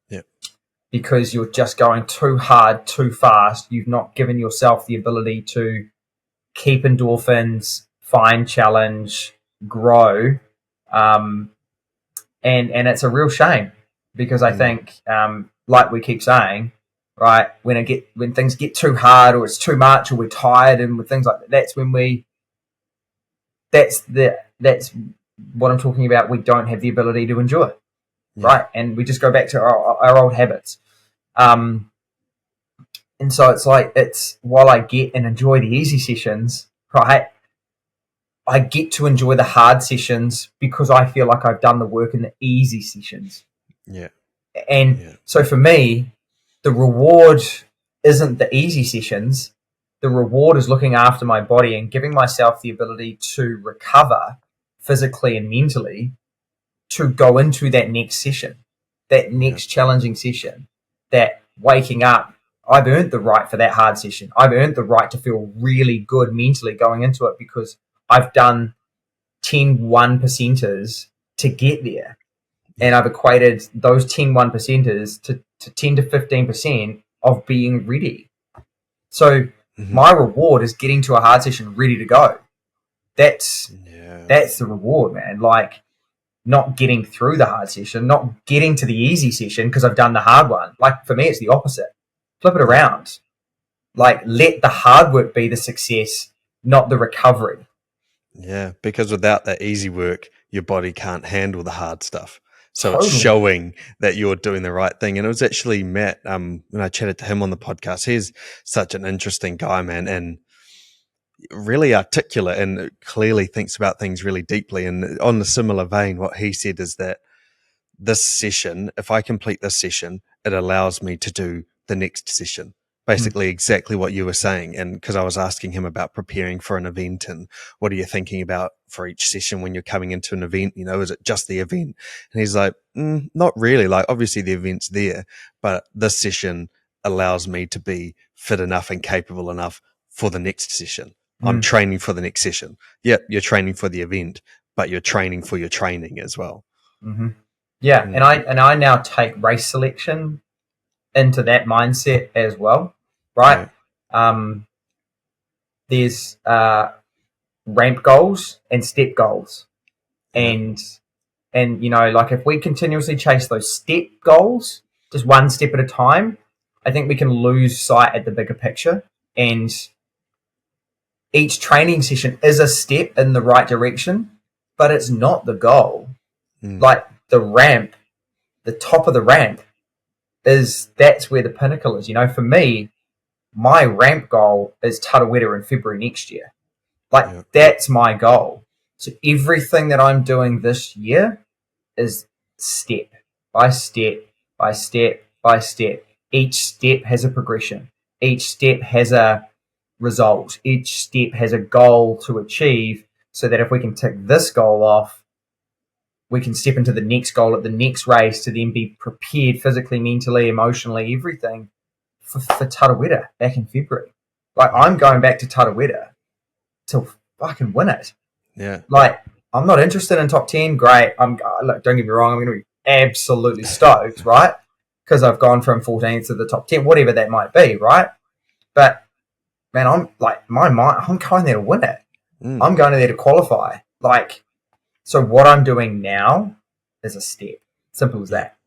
Yep. Because you're just going too hard, too fast. You've not given yourself the ability to keep endorphins, find challenge, grow. And it's a real shame, because I think, like we keep saying, right, when things get too hard, or it's too much, or we're tired, and with things like that, that's what I'm talking about. We don't have the ability to endure, right? And we just go back to our old habits. And so while I get and enjoy the easy sessions, right, I get to enjoy the hard sessions because I feel like I've done the work in the easy sessions. Yeah. So for me, the reward isn't the easy sessions. The reward is looking after my body and giving myself the ability to recover physically and mentally to go into that next session, that next challenging session, that waking up. I've earned the right for that hard session. I've earned the right to feel really good mentally going into it, because I've done 10 1%ers to get there. And I've equated those 10 1%ers to 10 to 15% of being ready. So my reward is getting to a hard session ready to go. That's the reward, man. Like, not getting through the hard session, not getting to the easy session because I've done the hard one. Like, for me, it's the opposite. Flip it around. Like, let the hard work be the success, not the recovery. Yeah, because without that easy work, your body can't handle the hard stuff. So Totally. It's showing that you're doing the right thing. And it was actually Matt, when I chatted to him on the podcast, he's such an interesting guy, man, and really articulate and clearly thinks about things really deeply. And on the similar vein, what he said is that this session, if I complete this session, it allows me to do the next session. Basically exactly what you were saying. And because I was asking him about preparing for an event and what are you thinking about for each session when you're coming into an event, is it just the event? And he's like, not really. Like, obviously the event's there, but this session allows me to be fit enough and capable enough for the next session. I'm training for the next session. Yep, you're training for the event, but you're training for your training as well. Mm-hmm. Yeah, and I now take race selection into that mindset as well, right? Yeah. There's ramp goals and step goals, and like, if we continuously chase those step goals, just one step at a time, I think we can lose sight at the bigger picture. And each training session is a step in the right direction, but it's not the goal. Like, the ramp, the top of the ramp, that's where the pinnacle is. For me, my ramp goal is Tarawera in February next year. Like, that's my goal. So everything that I'm doing this year is step by step by step by step. Each step has a progression. Each step has a result. Each step has a goal to achieve, so that if we can tick this goal off, we can step into the next goal at the next race to then be prepared physically, mentally, emotionally, everything for Tarawera back in February. Like, I'm going back to Tarawera to fucking win it. Yeah. Like, I'm not interested in top 10. Great. Look, don't get me wrong. I'm going to be absolutely stoked, right? Because I've gone from 14th to the top 10, whatever that might be, right? But, man, I'm like, I'm going there to win it. I'm going there to qualify. Like, so what I'm doing now is a step. Simple as that.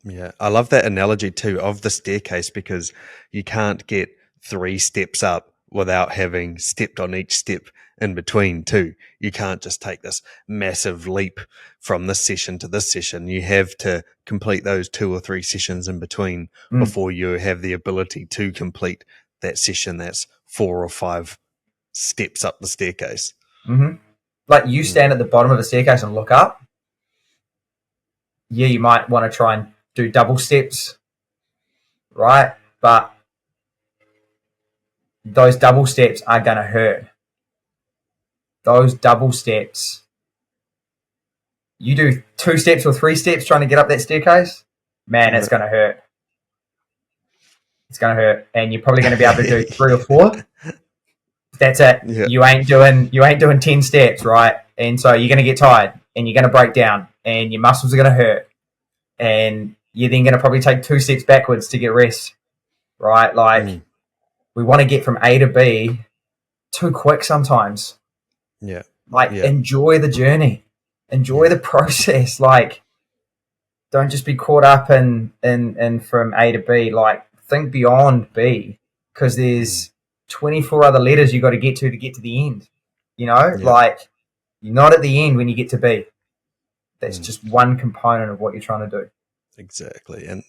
Yeah. I love that analogy too of the staircase, because you can't get 3 steps up without having stepped on each step in between too. You can't just take this massive leap from this session to this session. You have to complete those 2 or 3 sessions in between before you have the ability to complete that session that's 4 or 5 steps up the staircase. Mm-hmm. Like you stand at the bottom of a staircase and look up. Yeah, you might want to try and do double steps, right? But those double steps are going to hurt. Those double steps, you do 2 steps or 3 steps trying to get up that staircase, man, it's going to hurt. It's going to hurt. And you're probably going to be able to do 3 or 4. That's it. Yeah. You ain't doing 10 steps, right? And so you're going to get tired and you're going to break down and your muscles are going to hurt. And you're then going to probably take 2 steps backwards to get rest, right? Like we want to get from A to B too quick sometimes. Yeah. Like enjoy the journey, enjoy the process. Like don't just be caught up in from A to B. Like think beyond B because there's 24 other letters you got to get to the end. You know, like you're not at the end when you get to B. That's just one component of what you're trying to do. Exactly. And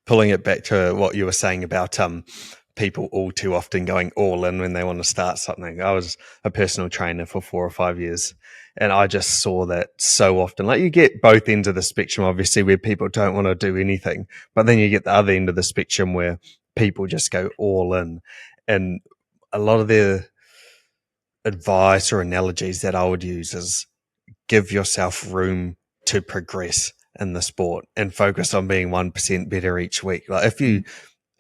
pulling it back to what you were saying about people all too often going all in when they want to start something. I was a personal trainer for 4 or 5 years and I just saw that so often. Like you get both ends of the spectrum, obviously, where people don't want to do anything, but then you get the other end of the spectrum where people just go all in. And a lot of their advice or analogies that I would use is give yourself room to progress in the sport and focus on being 1% better each week. Like if you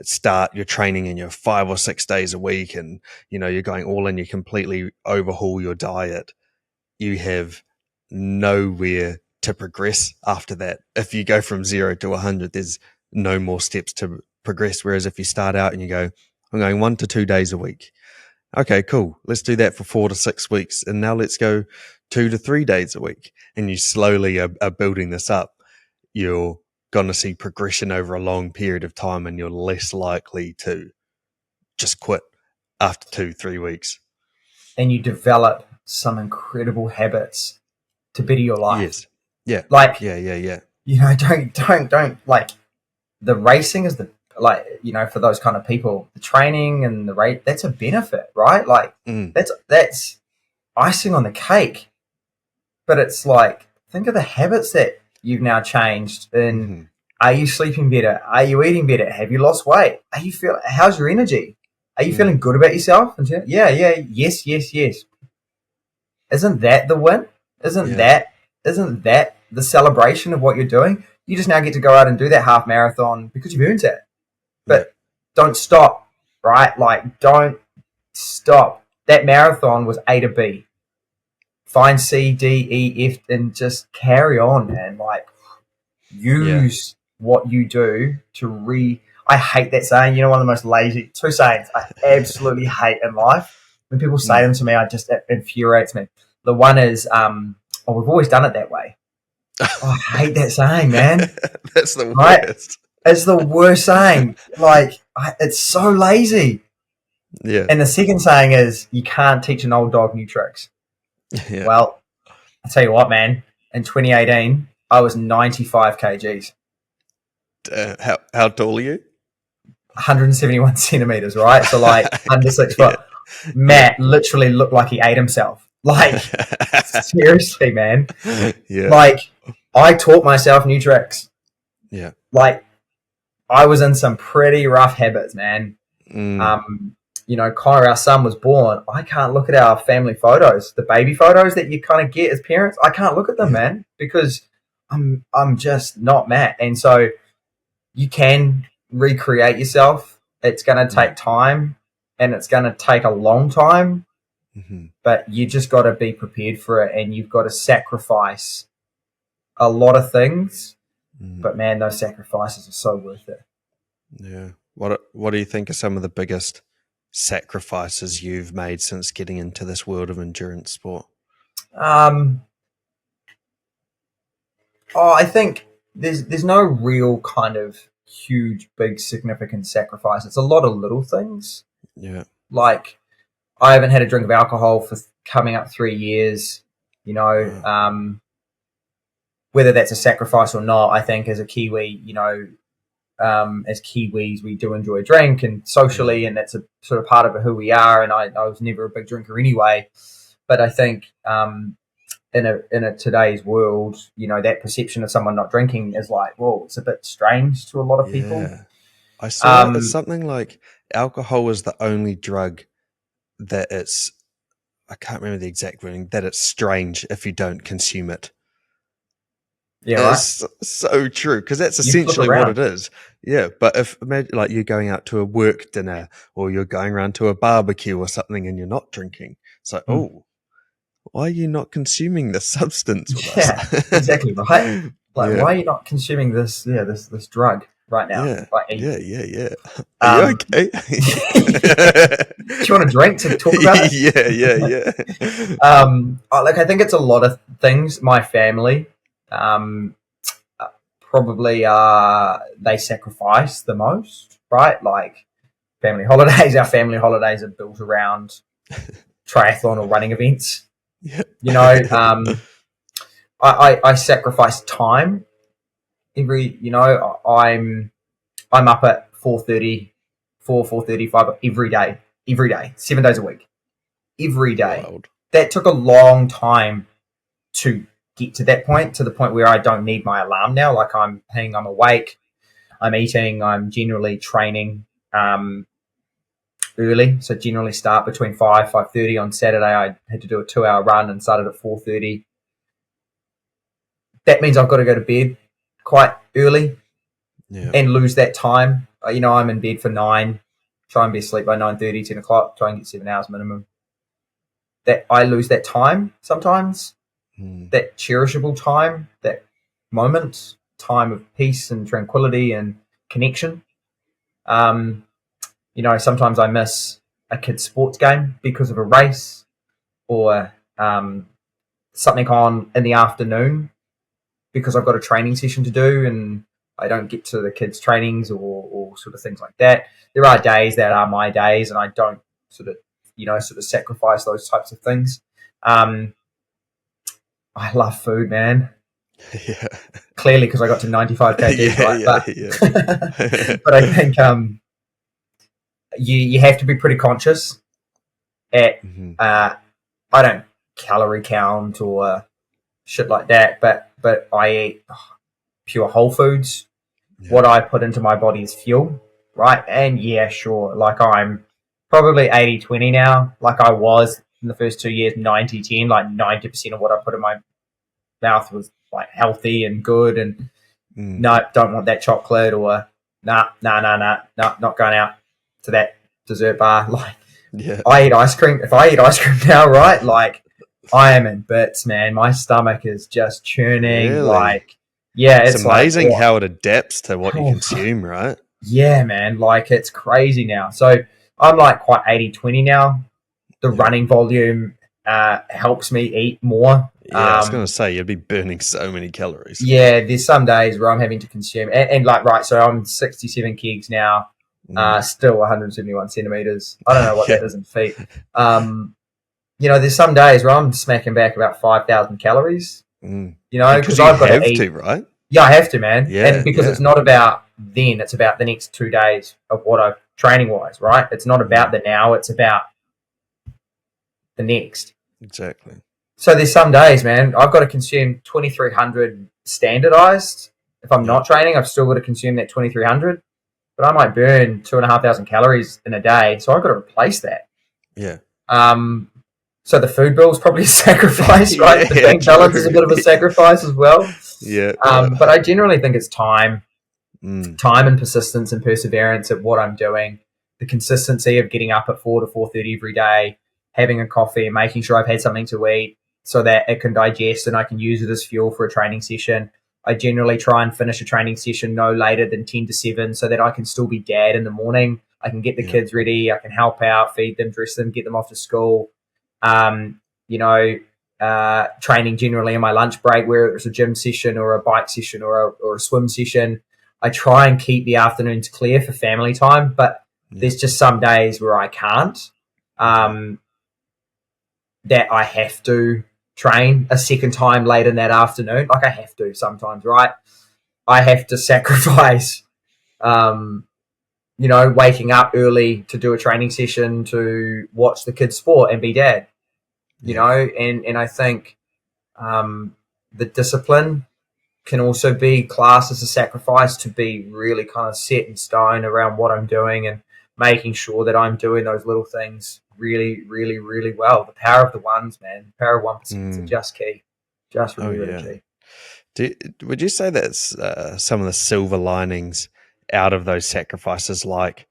start your training and you're 5 or 6 days a week and, you know, you're going all in, you completely overhaul your diet, you have nowhere to progress after that. If you go from 0 to 100, there's no more steps to progress. Whereas if you start out and you go, I'm going 1 to 2 days a week. Okay, cool. Let's do that for 4 to 6 weeks. And now let's go 2 to 3 days a week. And you slowly are building this up. You're going to see progression over a long period of time and you're less likely to just quit after 2-3 weeks. And you develop some incredible habits to better your life. Yes. Yeah. Like, yeah. You know, don't like the racing is you know, for those kind of people, the training and the rate, that's a benefit, right? Like that's icing on the cake. But it's like, think of the habits that you've now changed and are you sleeping better? Are you eating better? Have you lost weight? How's your energy? Are you feeling good about yourself? Yes. Isn't that the win? Isn't that the celebration of what you're doing? You just now get to go out and do that half marathon because you've earned it. But don't stop, right? Like, don't stop. That marathon was A to B. Find C, D, E, F, and just carry on, man. Like, use what you do to I hate that saying. You know, one of the most lazy, 2 sayings I absolutely hate in life. When people say them to me, it infuriates me. The one is, we've always done it that way. I hate that saying, man. That's the worst. Right? It's the worst saying. Like, it's so lazy. Yeah. And the second saying is, you can't teach an old dog new tricks. Yeah. Well, I'll tell you what, man. In 2018, I was 95 kgs. How tall are you? 171 centimeters, right? So, like, under 6 foot. Matt literally looked like he ate himself. Like, seriously, man. Yeah. Like, I taught myself new tricks. Yeah. Like, I was in some pretty rough habits, man. You know, Connor, our son, was born. I can't look at our family photos, the baby photos that you kind of get as parents. I can't look at them, man, because I'm just not Matt. And so you can recreate yourself. It's going to take time and it's going to take a long time, but you just got to be prepared for it and you've got to sacrifice a lot of things. But man, those sacrifices are so worth it. Yeah. What do you think are some of the biggest sacrifices you've made since getting into this world of endurance sport? I think there's no real kind of huge, big, significant sacrifice. It's a lot of little things. Yeah. Like I haven't had a drink of alcohol for coming up 3 years. You know, Wow. whether that's a sacrifice or not, I think as a Kiwi, as Kiwis, we do enjoy a drink and socially, Yeah. and that's a sort of part of who we are. And I was never a big drinker anyway, but I think in a today's world, that perception of someone not drinking is like, whoa, it's a bit strange to a lot of people. Yeah. I saw it's Um, something like alcohol is the only drug that it's, I can't remember the exact wording, that it's strange if you don't consume it. yeah, right. It's so true, because that's You flip essentially what around. it is. Yeah, but if imagine like you're going out to a work dinner or you're going around to a barbecue or something and you're not drinking, it's like, Mm. oh, why are you not consuming this substance with us? Yeah, exactly right. Like, Yeah, why are you not consuming this? Yeah, this drug right now. yeah, Like, yeah. Are you um, okay? do you want a drink to talk about it? Yeah. I think it's a lot of things. My family, um, probably they sacrifice the most, right? Like family holidays. Our family holidays are built around triathlon or running events. Yeah. You know, I sacrifice time every. I'm up at 4:30, 4:35 every day, 7 days a week, every day. Wild. That took a long time to get to that point, to the point where I don't need my alarm now. Like I'm awake, I'm eating, I'm generally training early. So generally start between 5:30 on Saturday. I had to do a 2 hour run and started at 4:30. That means I've got to go to bed quite early Yeah. and lose that time. I'm in bed for 9, try and be asleep by 9:30, 10 o'clock, try and get 7 hours minimum. That I lose that time sometimes, that cherishable time, that moment, time of peace and tranquility and connection. Sometimes I miss a kid's sports game because of a race or something on in the afternoon because I've got a training session to do and I don't get to the kids' trainings or sort of things like that. There are days that are my days and I don't sort of sacrifice those types of things. I love food, man. Yeah. Clearly, because I got to 95 kgs, right? Yeah. But I think you have to be pretty conscious at I don't calorie count or shit like that, but I eat pure whole foods. Yeah. What I put into my body is fuel, right? And yeah, sure, like I'm probably 80-20 now. Like I was in the first 2 years, 90-10. Like 90% of what I put in my mouth was like healthy and good, and no, don't want that chocolate, or nah, not going out to that dessert bar. Like, Yeah. I eat ice cream. If I eat ice cream now, right, like I am in bits, man. My stomach is just churning. Really? Like, yeah, It's amazing like, how it adapts to what you consume, right? Yeah, man. Like, it's crazy now. So I'm like quite 80-20 now. The running volume helps me eat more. Yeah, I was going to say, you'd be burning so many calories. Yeah, there's some days where I'm having to consume, and like, right, so I'm 67 kegs now, still 171 centimeters. I don't know what that is in feet. There's some days where I'm smacking back about 5,000 calories, because I've got to eat. Right? Yeah, I have to, man. Yeah, and because it's not about then, it's about the next 2 days of what I've training-wise, right? It's not about the now, it's about the next. Exactly. So there's some days, man, I've got to consume 2,300 standardized. If I'm not training, I've still got to consume that 2,300, but I might burn 2,500 calories in a day. So I've got to replace that. Yeah. So the food bill is probably a sacrifice, right? The bank balance is a bit of a sacrifice as well. Yeah. But I generally think it's time and persistence and perseverance at what I'm doing. The consistency of getting up at 4 to 4:30 every day, having a coffee and making sure I've had something to eat so that it can digest and I can use it as fuel for a training session. I generally try and finish a training session no later than 10 to 7 so that I can still be dad in the morning. I can get the kids ready. I can help out, feed them, dress them, get them off to school. Training generally in my lunch break, where it's a gym session or a bike session or a swim session. I try and keep the afternoons clear for family time, but there's just some days where I can't. that I have to train a second time late in that afternoon. Like I have to sometimes, right? I have to sacrifice, waking up early to do a training session, to watch the kids sport and be dad, and I think the discipline can also be classed as a sacrifice, to be really kind of set in stone around what I'm doing and making sure that I'm doing those little things really, really, really well. The power of the ones, man. The power of 1% is just key. Just really, really key. Would you say that's some of the silver linings out of those sacrifices, like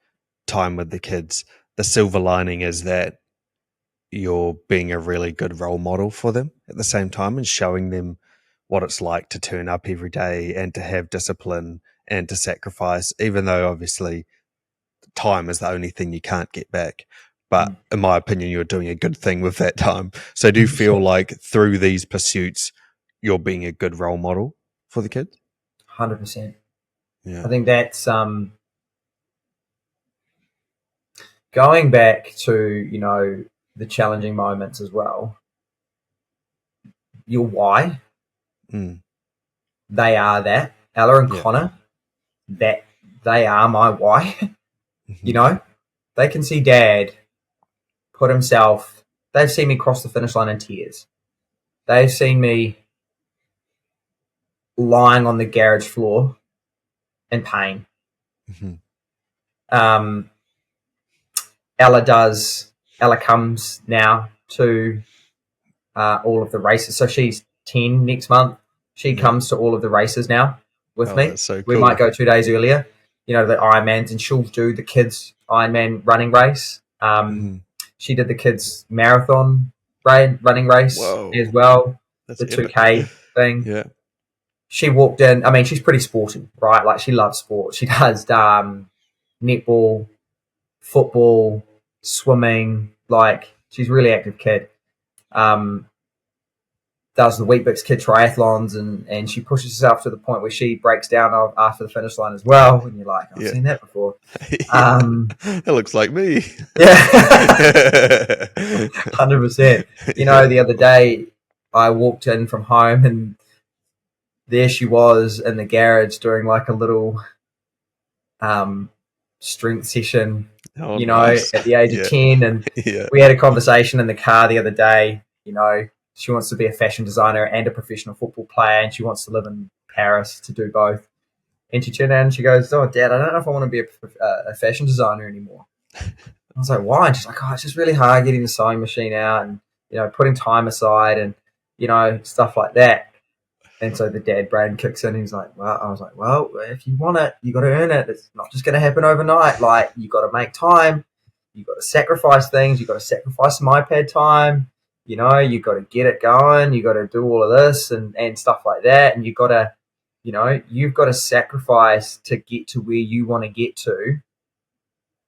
time with the kids? The silver lining is that you're being a really good role model for them at the same time, and showing them what it's like to turn up every day and to have discipline and to sacrifice, even though obviously time is the only thing you can't get back. But in my opinion, you're doing a good thing with that time. So do you feel like through these pursuits, you're being a good role model for the kids? 100%. Yeah. I think that's going back to, the challenging moments as well. Your why, they are that. Ella and Connor, that they are my why. They can see Dad put himself, they've seen me cross the finish line in tears. They've seen me lying on the garage floor in pain. Ella comes now to all of the races. So she's 10 next month. She comes to all of the races now with me. That's so cool. We might go 2 days earlier, the Ironmans, and she'll do the kids' Ironman running race. She did the kids' marathon running race as well. That's the 2K thing. Yeah. She walked in. I mean, she's pretty sporty, right? Like, she loves sport. She does netball, football, swimming. Like, she's a really active kid. Does the Weet-Bix kid triathlons, and she pushes herself to the point where she breaks down after the finish line as well. And you're like, I've seen that before. That looks like me. Yeah, 100%. The other day I walked in from home, and there she was in the garage doing like a little strength session, nice. at the age of 10. And we had a conversation in the car the other day. She wants to be a fashion designer and a professional football player, and she wants to live in Paris to do both. And she turned around and she goes, "Oh, Dad, I don't know if I want to be a fashion designer anymore." I was like, "Why?" And she's like, "Oh, it's just really hard getting the sewing machine out and, putting time aside and, stuff like that." And so the dad brain kicks in, and he's like, "Well," I was like, "Well, if you want it, you got to earn it. It's not just going to happen overnight. Like, you got to make time. You got to sacrifice things. You got to sacrifice some iPad time. You got to get it going. You got to do all of this and stuff like that. And you got to, you've got to sacrifice to get to where you want to get to."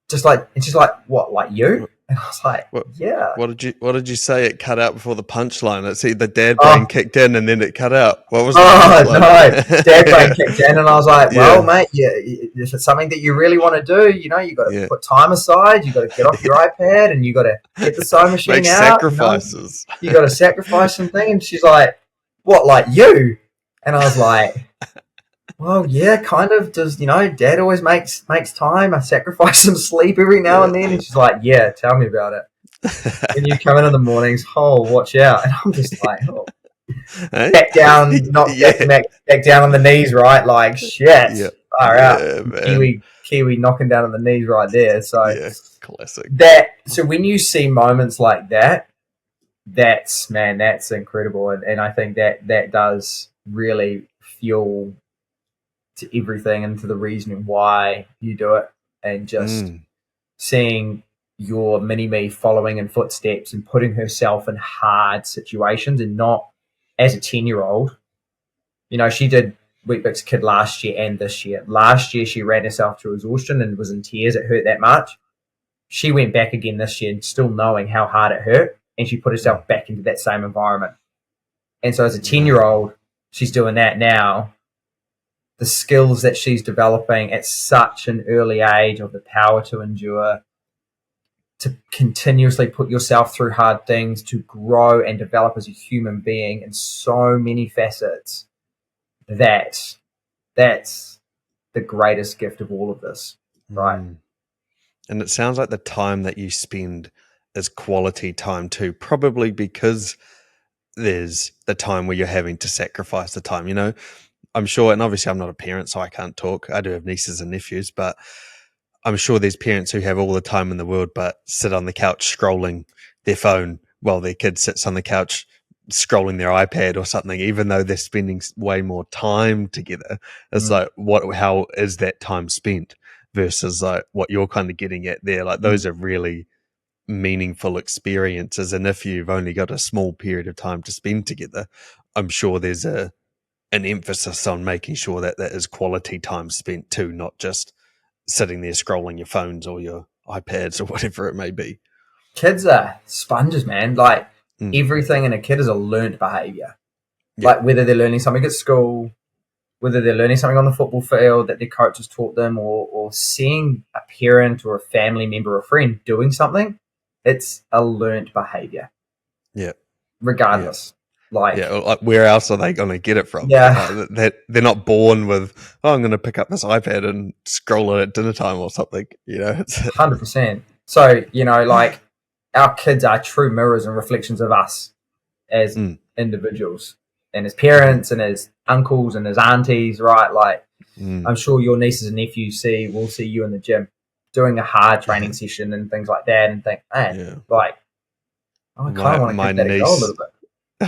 And she's like, "What, like you?" And I was like, "Yeah." What did you say? It cut out before the punchline. Let's see, the dad brain kicked in and then it cut out. What was the punchline? No, dad brain kicked in, and I was like, "Well, mate, if it's something that you really want to do, you got to put time aside. You got to get off your iPad, and you got to get the sewing machine Make out. sacrifices. You got to sacrifice something." And she's like, "What, like you?" And I was like, "Well, yeah, kind of. Does Dad always makes time. I sacrifice some sleep every now and then." And she's like, "Yeah, tell me about it." When you come in the mornings, watch out. And I'm just like, back down, back down on the knees, right? Like, shit, far out. Kiwi knocking down on the knees right there. So classic. So when you see moments like that, that's incredible, and I think that does really fuel to everything and to the reasoning why you do it, and just seeing your mini-me following in footsteps and putting herself in hard situations, and not as a 10-year-old. She did Weet-Bix Kid last year and this year. Last year she ran herself to exhaustion and was in tears. It hurt that much. She went back again this year, and still knowing how hard it hurt, and she put herself back into that same environment. And so as a 10-year-old, she's doing that now. The skills that she's developing at such an early age, of the power to endure, to continuously put yourself through hard things, to grow and develop as a human being in so many facets, that's the greatest gift of all of this, right? Mm. And it sounds like the time that you spend is quality time too, probably because there's the time where you're having to sacrifice the time, you know? I'm sure, and obviously I'm not a parent, so I can't talk. I do have nieces and nephews, but I'm sure there's parents who have all the time in the world, but sit on the couch scrolling their phone while their kid sits on the couch scrolling their iPad or something, even though they're spending way more time together. It's like, how is that time spent versus like what you're kind of getting at there? Like those are really meaningful experiences. And if you've only got a small period of time to spend together, I'm sure there's an emphasis on making sure that that is quality time spent too, not just sitting there scrolling your phones or your iPads or whatever it may be. Kids are sponges, man. Like Mm. everything in a kid is a learned behavior. Yeah. Like whether they're learning something at school, whether they're learning something on the football field that their coach has taught them, or seeing a parent or a family member or friend doing something, it's a learned behavior. Yeah. Regardless. Like, yeah, like where else are they going to get it from? yeah, They're not born with, oh, I'm going to pick up this iPad and scroll it at dinner time or something. You know, it's 100%. So, like our kids are true mirrors and reflections of us as individuals and as parents and as uncles and as aunties, right? Like, I'm sure your nieces and nephews will see you in the gym doing a hard training session and things like that and think, man, like, I kind of want to my give that a go a niece. little bit.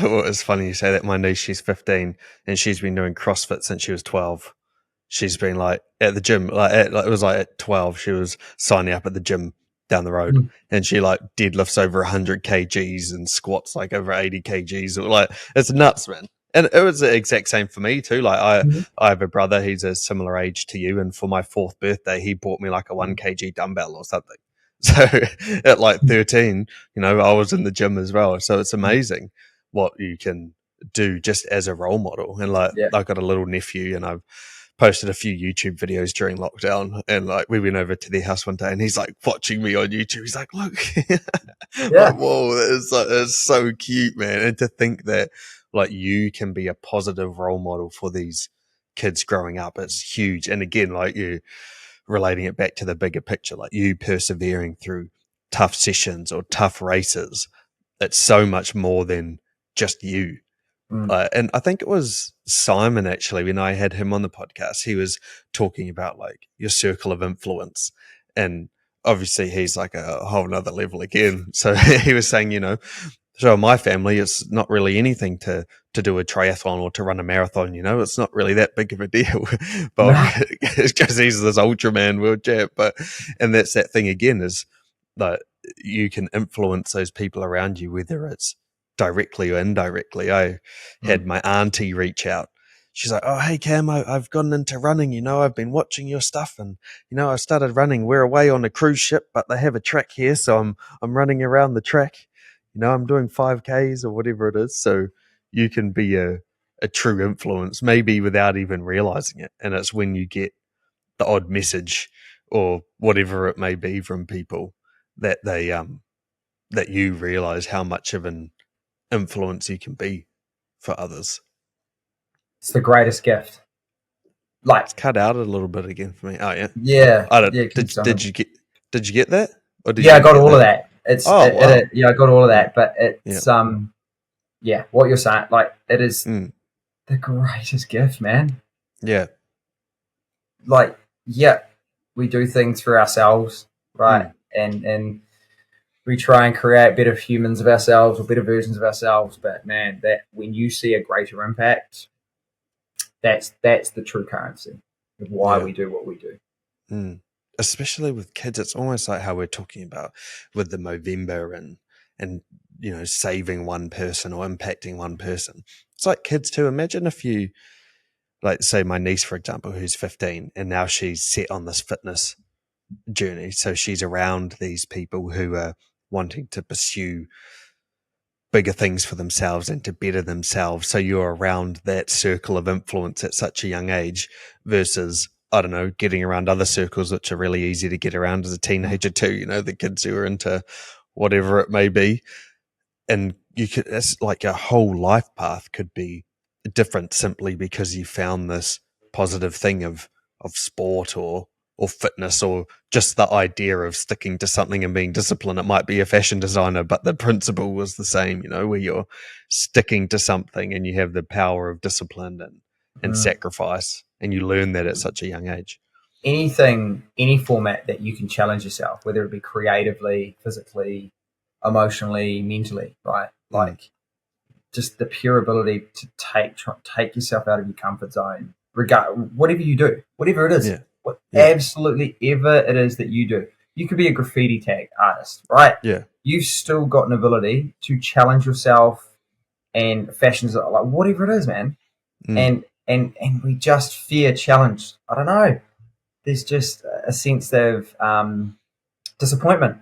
Well, it's funny you say that. My niece, she's 15 and she's been doing CrossFit since she was 12. She's been like at the gym, it was like at 12, she was signing up at the gym down the road and she like deadlifts over 100 kgs and squats like over 80 kgs. Like it's nuts, man. And it was the exact same for me too. Like I have a brother, he's a similar age to you. And for my 4th birthday, he bought me like a 1 kg dumbbell or something. So at like 13, I was in the gym as well. So it's amazing what you can do just as a role model. And like, Yeah. I've got a little nephew and I've posted a few YouTube videos during lockdown, and like we went over to their house one day and he's like watching me on YouTube. He's like, look, like, whoa, it's so cute, man. And to think that like you can be a positive role model for these kids growing up, it's huge. And again, like you relating it back to the bigger picture, like you persevering through tough sessions or tough races, it's so much more than just you. And I think it was Simon, actually, when I had him on the podcast, he was talking about like your circle of influence. And obviously he's like a whole nother level again. So he was saying, so in my family, it's not really anything to do a triathlon or to run a marathon, it's not really that big of a deal. But it's because he's this Ultraman world champ. And that's that thing again, is that you can influence those people around you, whether it's directly or indirectly. I had my auntie reach out. She's like, oh, hey, Cam, I've gotten into running. I've been watching your stuff and, I started running. We're away on a cruise ship, but they have a track here. So I'm running around the track. I'm doing 5Ks or whatever it is. So you can be a true influence, maybe without even realizing it. And it's when you get the odd message or whatever it may be from people that they, that you realize how much of an influence you can be for others. It's the greatest gift. Like, it's cut out a little bit again for me. Oh yeah. Yeah. I don't. Yeah. Did you get that? Or did Yeah, I you got get all of that? that. Wow. I got all of that. But it's Yeah. what you're saying, like it is the greatest gift, man. Yeah. Like, we do things for ourselves, right? And we try and create better humans of ourselves or better versions of ourselves. But man, that when you see a greater impact, that's the true currency of why we do what we do. Especially with kids, it's almost like how we're talking about with the Movember and saving one person or impacting one person. It's like kids too. Imagine if you, like, say my niece, for example, who's 15 and now she's set on this fitness journey. So she's around these people who are wanting to pursue bigger things for themselves and to better themselves. So you're around that circle of influence at such a young age versus I don't know, getting around other circles, which are really easy to get around as a teenager too, you know, the kids who are into whatever it may be. And it's like your whole life path could be different simply because you found this positive thing of sport or fitness, or just the idea of sticking to something and being disciplined. It might be a fashion designer, but the principle was the same, you know, where you're sticking to something and you have the power of discipline and Mm. sacrifice, and you learn that at such a young age. Anything, any format that you can challenge yourself, whether it be creatively, physically, emotionally, mentally, right? Like just the pure ability to take yourself out of your comfort zone, whatever you do, whatever it is, absolutely ever it is that you do. You could be a graffiti tag artist, right? Yeah. You've still got an ability to challenge yourself, and fashions like whatever it is, man. And we just fear challenge. I don't know. There's just a sense of disappointment.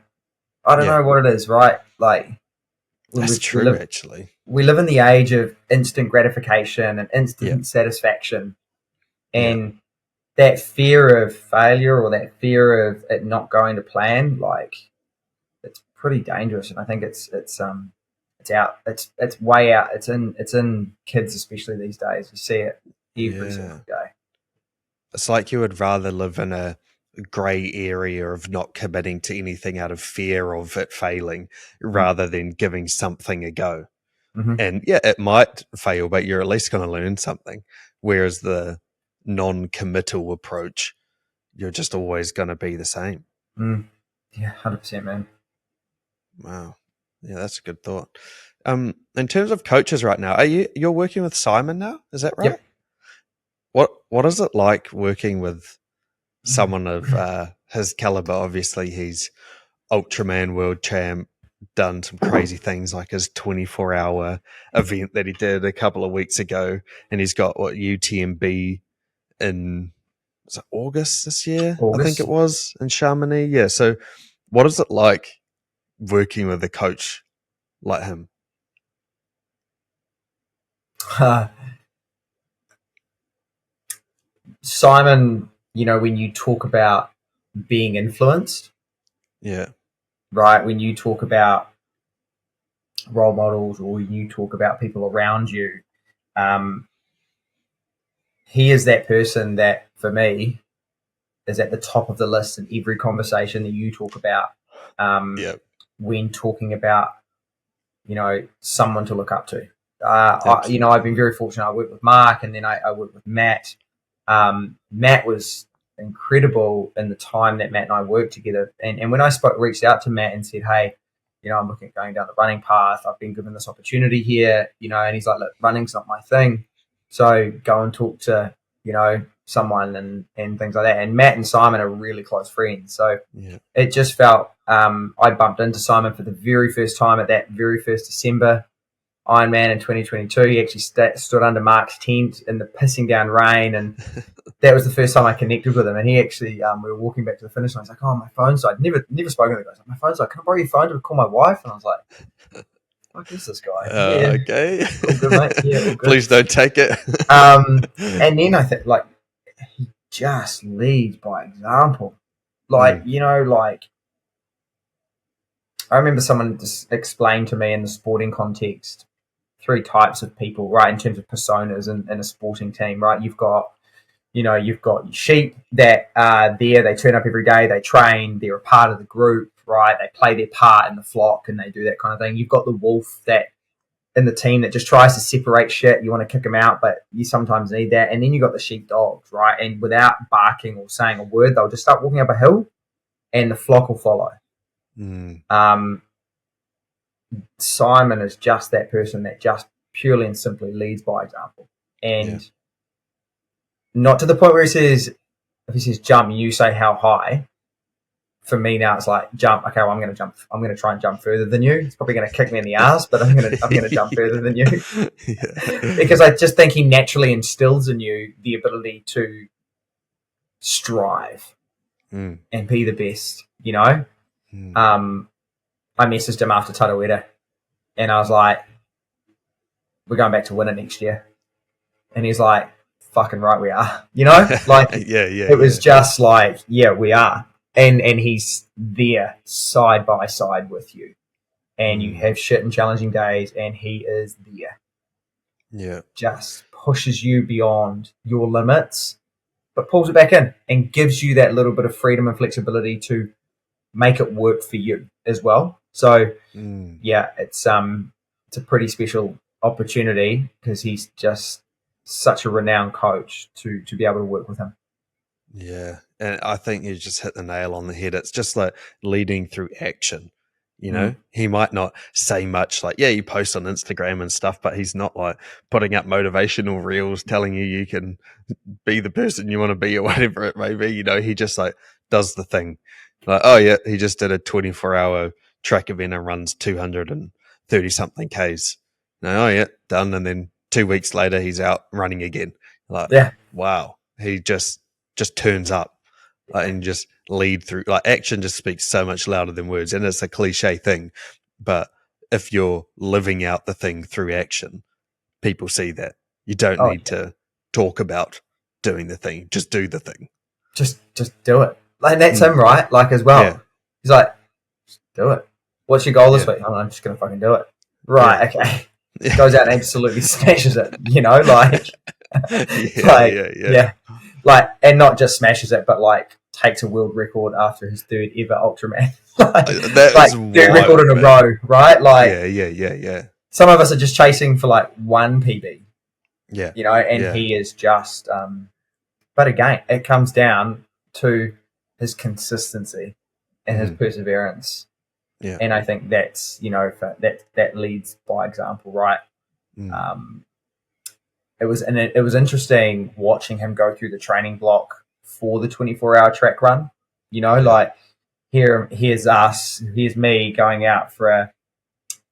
I don't know what it is, right? Like That's true, actually. We live in the age of instant gratification and instant satisfaction, and that fear of failure or that fear of it not going to plan, like it's pretty dangerous. And I think it's out. It's way out. It's in kids, especially these days. You see it every single day. It's like you would rather live in a grey area of not committing to anything out of fear of it failing rather than giving something a go. And it might fail, but you're at least going to learn something. Whereas the non-committal approach, you're just always going to be the same. Yeah, 100%, man. Wow. Yeah, that's a good thought. In terms of coaches right now, you're working with Simon now? Is that right? Yep. What is it like working with someone of his caliber? Obviously, he's Ultraman world champ, done some crazy things like his 24-hour event that he did a couple of weeks ago, and he's got UTMB in August this year, I think it was, in Chamonix. Yeah. So, what is it like working with a coach like him? Simon, when you talk about being influenced, right? When you talk about role models or you talk about people around you, he is that person that, for me, is at the top of the list in every conversation that you talk about. When talking about, someone to look up to. I've been very fortunate. I worked with Mark, and then I worked with Matt. Matt was incredible in the time that Matt and I worked together. And when I reached out to Matt and said, hey, I'm looking at going down the running path. I've been given this opportunity here, and he's like, look, running's not my thing. So go and talk to, someone and things like that. And Matt and Simon are really close friends. So it just felt, I bumped into Simon for the very first time at that very first December Ironman in 2022. He actually stood under Mark's tent in the pissing down rain, and that was the first time I connected with him. And he actually, we were walking back to the finish line. He's like, "Oh, my phone's died." Never spoken to the guy. Like, my phone's died. Can I borrow your phone to call my wife? And I was like, "What is this guy?" Okay, all good, mate. Yeah, all good. Please don't take it. And then I think, like, he just leads by example. Like, I remember someone just explained to me in the sporting context 3 types of people, right, in terms of personas in a sporting team, right? You've got sheep that are there, they turn up every day, they train, they're a part of the group, right? They play their part in the flock and they do that kind of thing. You've got the wolf that in the team that just tries to separate shit. You want to kick them out, but you sometimes need that. And then you've got the sheep dogs, right? And without barking or saying a word, they'll just start walking up a hill and the flock will follow. Simon is just that person that just purely and simply leads by example, and not to the point where if he says jump, you say how high. For me now, it's like jump. Okay, well, I'm going to jump. I'm going to try and jump further than you. It's probably going to kick me in the ass, but I'm going to jump further than you, because I just think he naturally instills in you the ability to strive and be the best. I messaged him after Tarawera, and I was like, we're going back to win it next year. And he's like, fucking right we are. You know, like it was just like, yeah, we are. And he's there side by side with you. And you have shit and challenging days, and he is there. Yeah. Just pushes you beyond your limits, but pulls it back in and gives you that little bit of freedom and flexibility to make it work for you as well. So yeah, it's a pretty special opportunity because he's just such a renowned coach to be able to work with him. Yeah. And I think you just hit the nail on the head. It's just like leading through action. You know, he might not say much, like, yeah, you post on Instagram and stuff, but he's not like putting up motivational reels telling you can be the person you want to be or whatever it may be. You know, he just like does the thing. Like, oh yeah, he just did a 24-hour track event and runs 230 something Ks. No, oh yeah, done. And then 2 weeks later, he's out running again. Like, wow, he just turns up. And just lead through. Like, action just speaks so much louder than words, and it's a cliche thing, but if you're living out the thing through action, people see that. You don't need to talk about doing the thing; just do the thing. Just do it. Like, that's him, right? Like, as well. Yeah. He's like, just do it. What's your goal this week? I'm just gonna fucking do it. Right? Okay. Goes out and absolutely smashes it. You know, like, like, and not just smashes it, but like takes a world record after his third ever Ultraman. Like third record in a row, right? Like, yeah. Some of us are just chasing for like one PB. Yeah. You know, and he is just but again, it comes down to his consistency and his perseverance. Yeah. And I think that's, you know, that leads by example, right? It was interesting watching him go through the training block for the 24-hour track run. You know, like here's me going out for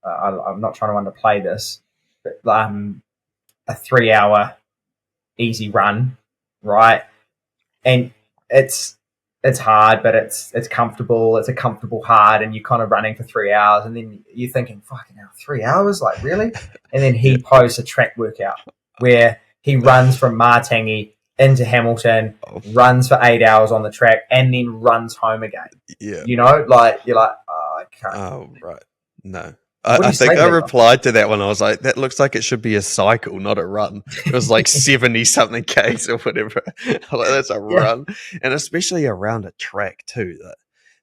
I'm not trying to underplay this, but a 3-hour easy run, right? And it's hard, but it's comfortable. It's a comfortable hard, and you're kind of running for 3 hours, and then you're thinking, fucking hell, 3 hours? Like, really? And then he posts a track workout where he runs from Martangi into Hamilton, runs for 8 hours on the track, and then runs home again. Yeah. You know, like, you're like, oh, I can't. Oh, right. No. I think I replied to that one. I was like, that looks like it should be a cycle, not a run. It was like 70 something Ks or whatever. Like, that's a run. And especially around a track too.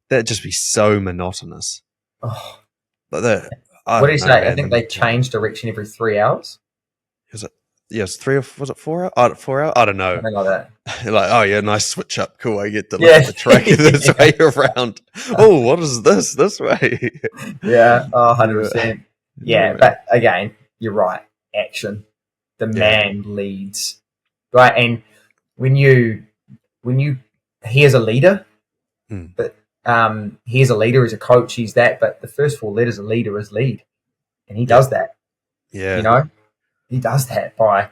That'd just be so monotonous. Oh. But what did you say? I think they change direction every 3 hours. Is it? Yes, 3 or was it 4 hours? 4 hours? I don't know. Something like that. Like, oh yeah, nice switch up. Cool. I get to look at the track this way around. Oh, what is this way? Yeah, 100%. Yeah, but again, you're right. Action. The man leads, right? And when you he is a leader, but he is a leader, he's a coach, he's that. But the first 4 letters of leader is lead, and he does that. Yeah, you know. He does that by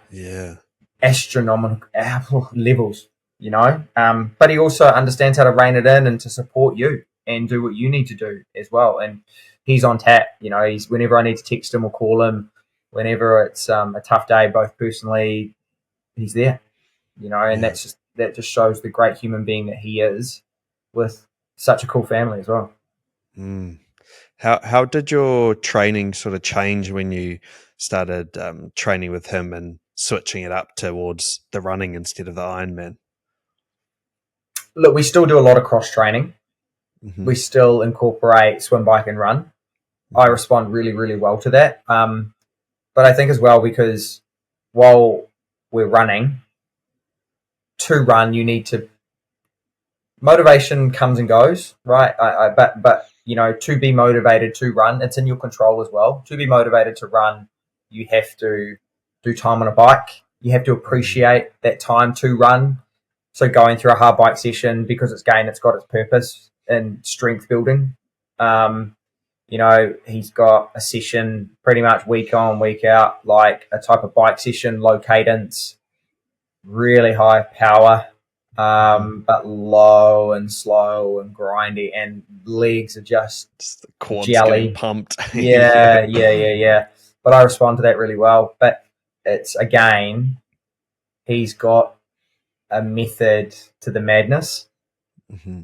astronomical levels, you know. But he also understands how to rein it in and to support you and do what you need to do as well. And he's on tap, you know. He's whenever I need to text him or call him, whenever it's a tough day, both personally, he's there, you know. And that just shows the great human being that he is, with such a cool family as well. How did your training sort of change when you started training with him and switching it up towards the running instead of the Ironman? Look, we still do a lot of cross training. We still incorporate swim, bike, and run. I respond really, really well to that. But I think as well, because while we're running, to run, you need to, motivation comes and goes, right? But you know, to be motivated to run, it's in your control as well. To be motivated to run, you have to do time on a bike. You have to appreciate that time to run. So going through a hard bike session, because it's got its purpose in strength building. You know, he's got a session pretty much week on, week out, like a type of bike session, low cadence, really high power, but low and slow and grindy, and legs are just the quads jelly, getting pumped. Yeah. But I respond to that really well. But it's, again, he's got a method to the madness. Mm-hmm.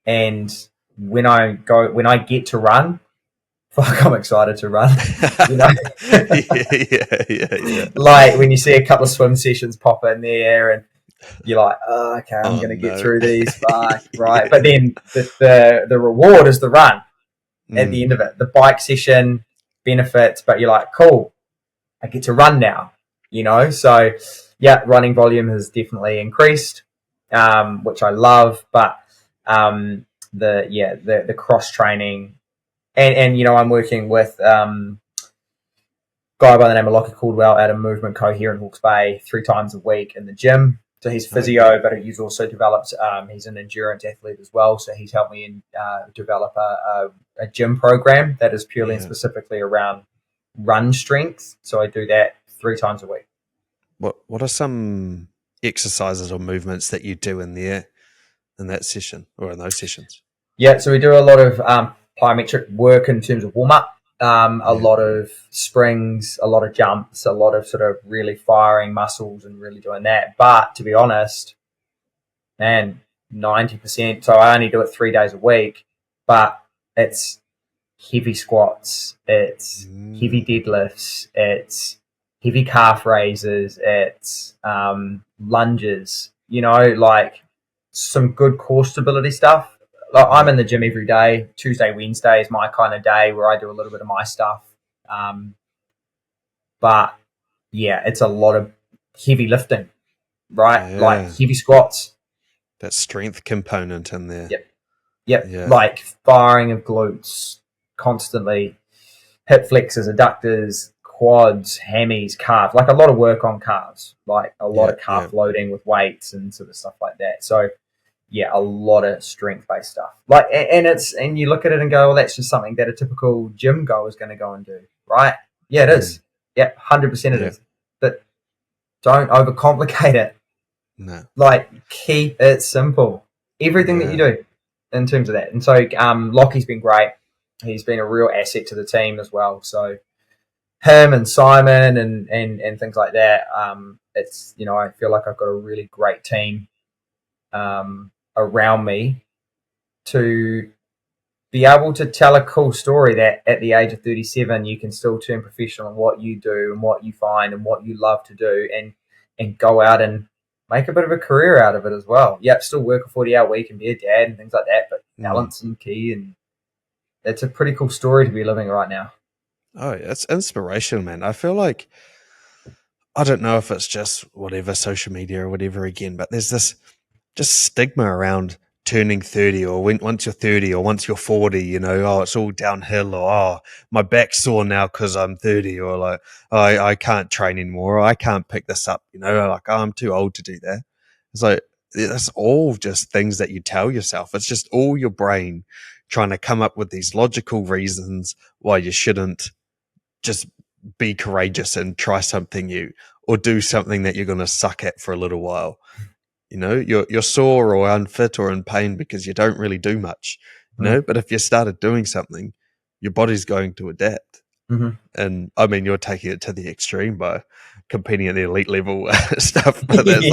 And when I get to run, fuck, I'm excited to run. You know, Yeah. like when you see a couple of swim sessions pop in there, and you're like, oh, okay, I'm Oh going to get no. through these. Fuck, right. Yeah. But then the reward is the run at the Mm. end of it. The bike session benefits, but you're like, cool, I get to run now. You know, so yeah, running volume has definitely increased, which I love. But the cross training, and you know, I'm working with guy by the name of Lockie Caldwell out of Movement here in Hawke's Bay 3 times a week in the gym. So he's Oh yeah. physio, but he's also developed. He's an endurance athlete as well. So he's helped me develop a gym program that is purely and Yeah. specifically around run strength. So I do that 3 times a week. What are some exercises or movements that you do in that session or in those sessions? Yeah, so we do a lot of plyometric work in terms of warm up. A Yeah. lot of springs, a lot of jumps, a lot of sort of really firing muscles and really doing that. But to be honest, man, 90%. So I only do it 3 days a week, but it's heavy squats, it's heavy deadlifts, it's heavy calf raises, it's lunges, you know, like some good core stability stuff. Like I'm in the gym every day. Tuesday, Wednesday is my kind of day where I do a little bit of my stuff. But yeah, it's a lot of heavy lifting, right? Like Yeah. heavy squats. That strength component in there. Yep. Yep. Yeah. Like firing of glutes constantly, hip flexors, adductors, quads, hammies, calves, like a lot of work on calves, like a lot of calf loading with weights and sort of stuff like that. So yeah, a lot of strength based stuff. Like, and you look at it and go, well, that's just something that a typical gym goer is going to go and do, right? Yeah, it is. Yeah, 100% it is. But don't overcomplicate it. No. Like, keep it simple. Everything that you do in terms of that. And so Lockie's been great. He's been a real asset to the team as well. So him and Simon and things like that. It's, you know, I feel like I've got a really great team around me to be able to tell a cool story that at the age of 37 you can still turn professional in what you do and what you find and what you love to do, and go out and make a bit of a career out of it as well. Yep, still work a 40-hour week and be a dad and things like that, but balance and key, and it's a pretty cool story to be living right now. Oh, it's inspirational, man. I feel like, I don't know if it's just whatever, social media or whatever again, but there's this just stigma around turning 30, or once you're 30 or once you're 40, you know, oh, it's all downhill, or oh, my back's sore now because I'm 30, or like, oh, I can't train anymore, or I can't pick this up, you know, like, oh, I'm too old to do that. It's like, it's all just things that you tell yourself. It's just all your brain trying to come up with these logical reasons why you shouldn't just be courageous and try something new, or do something that you're going to suck at for a little while. You know, you're sore or unfit or in pain because you don't really do much, you know, but if you started doing something, your body's going to adapt. Mm-hmm. And I mean, you're taking it to the extreme by competing at the elite level stuff, but that's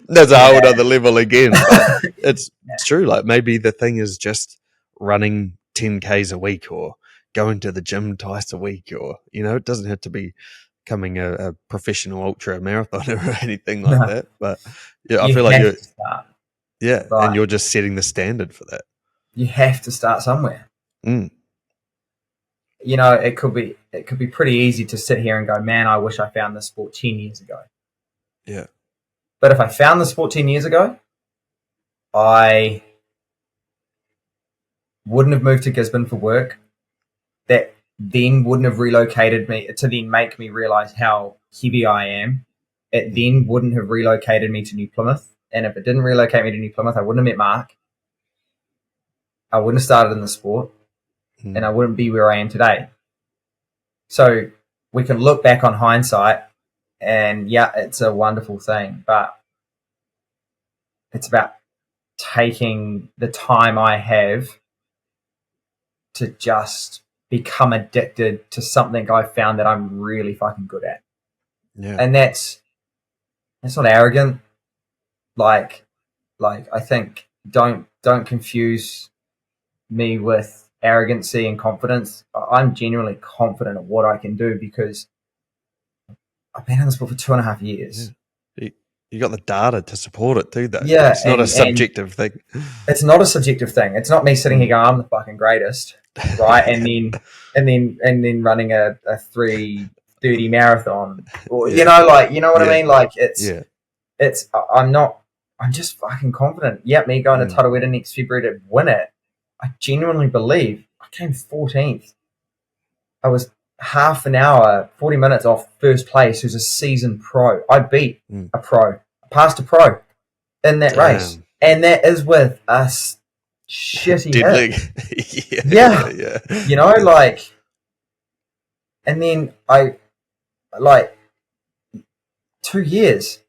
that's a whole other level again. But it's true. Like, maybe the thing is just running 10Ks a week, or going to the gym twice a week, or, you know, it doesn't have to be becoming a professional ultra marathoner or anything like that. But yeah, I You feel like have to start. and you're just setting the standard for that. You have to start somewhere. Mm. You know, it could be pretty easy to sit here and go, man, I wish I found this sport 10 years ago. Yeah. But if I found the sport 10 years ago, I wouldn't have moved to Gisborne for work. That then wouldn't have relocated me to then make me realize how heavy I am. It then wouldn't have relocated me to New Plymouth. And if it didn't relocate me to New Plymouth, I wouldn't have met Mark. I wouldn't have started in the sport. And I wouldn't be where I am today. So we can look back on hindsight and yeah, it's a wonderful thing, but it's about taking the time I have to just become addicted to something I found that I'm really fucking good at. Yeah. And that's It's not arrogant. Like I think don't confuse me with arrogancy and confidence. I'm genuinely confident of what I can do because I've been in this sport for 2.5 years. Yeah. You got the data to support it too, though. Yeah, It's not a subjective thing. It's not a subjective thing. It's not me sitting here going, I'm the fucking greatest, right? And then running a 3:30 marathon, or Yeah. you know what I mean? Like I'm just fucking confident. Yeah, me going to Tarawera next February to win it. I genuinely believe I came 14th. I was half an hour, 40 minutes off first place, who's a seasoned pro. I beat a pro. I passed a pro in that race. And that is with a shitty hit. Yeah. And then I, 2 years.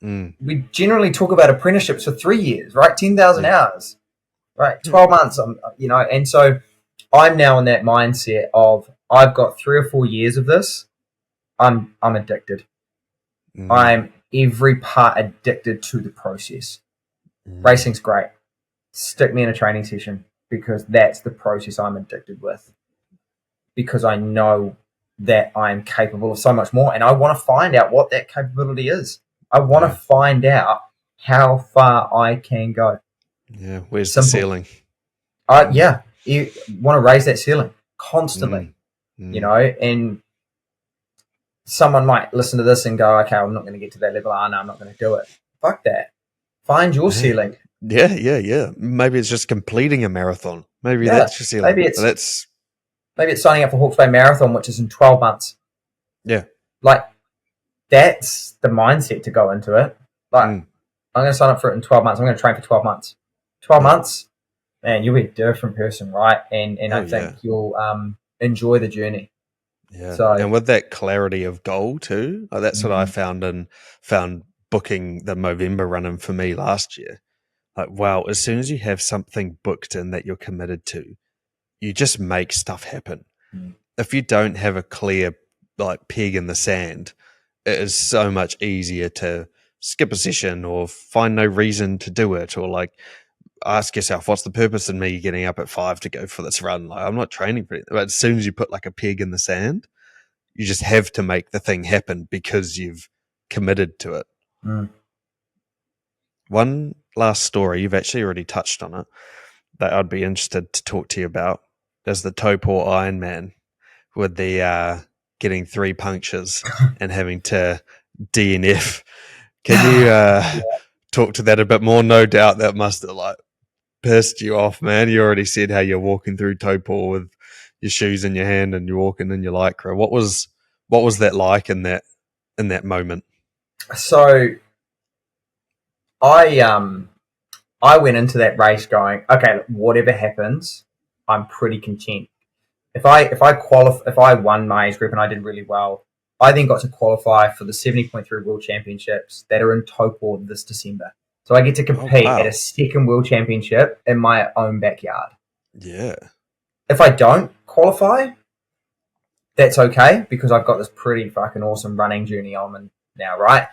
We generally talk about apprenticeships for 3 years, right? 10,000 hours, right? 12 months, and so I'm now in that mindset of I've got 3 or 4 years of this. I'm addicted. I'm every part addicted to the process. Racing's great. Stick me in a training session because that's the process I'm addicted with. Because I know that I'm capable of so much more, and I want to find out what that capability is. I want to find out how far I can go. Yeah, where's the ceiling? You want to raise that ceiling constantly, and someone might listen to this and go, okay, I'm not going to get to that level. No, I'm not going to do it. Fuck that. Find your ceiling. Yeah. Maybe it's just completing a marathon. Maybe that's your ceiling. Maybe it's signing up for Hawke's Bay Marathon, which is in 12 months. Yeah. Like, that's the mindset to go into it. Like, I'm going to sign up for it in 12 months. I'm going to train for 12 months. 12 months, man, you'll be a different person, right? And I think you'll enjoy the journey. Yeah. So, and with that clarity of goal too, that's what I found booking the Movember run-in for me last year. Like, wow, as soon as you have something booked in that you're committed to, you just make stuff happen. If you don't have a clear peg in the sand, it is so much easier to skip a session or find no reason to do it, or ask yourself, what's the purpose in me getting up at 5 to go for this run? I'm not training for it. But as soon as you put a peg in the sand, you just have to make the thing happen because you've committed to it. One last story, you've actually already touched on it, that I'd be interested to talk to you about is the Taupo Ironman with the getting 3 punctures and having to DNF. Can you talk to that a bit more? No doubt that must have pissed you off, man. You already said how you're walking through Taupo with your shoes in your hand and you're walking in your lycra. What was that like in that moment? So I went into that race going, okay, whatever happens, I'm pretty content. If I won my age group and I did really well, I then got to qualify for the 70.3 World Championships that are in Taupo this December. So I get to compete at a second World Championship in my own backyard. Yeah. If I don't qualify, that's okay because I've got this pretty fucking awesome running journey on now, right?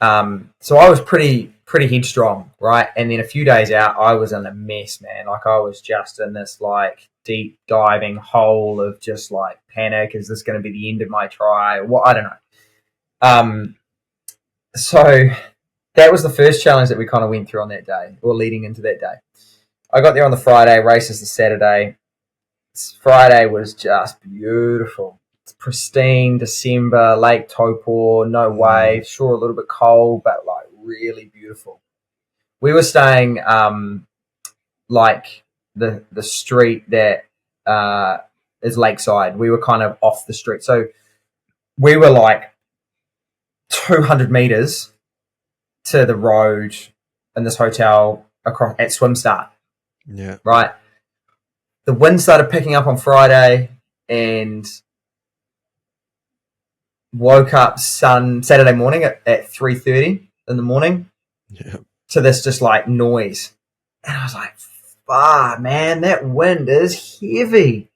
So I was pretty headstrong, right? And then a few days out, I was in a mess, man. I was just in this deep diving hole of just panic. Is this going to be the end of my try? What? I don't know. So that was the first challenge that we kind of went through on that day, or leading into that day. I got there on the Friday, races the Saturday. Friday was just beautiful. It's pristine, December, Lake Taupo, no waves, sure a little bit cold, but really beautiful. We were staying the street that is lakeside. We were kind of off the street. So we were 200 meters to the road in this hotel across at swim start. Yeah. Right. The wind started picking up on Friday and woke up Saturday morning at 3:30 in the morning to this just noise. And I was like, fuck, man, that wind is heavy.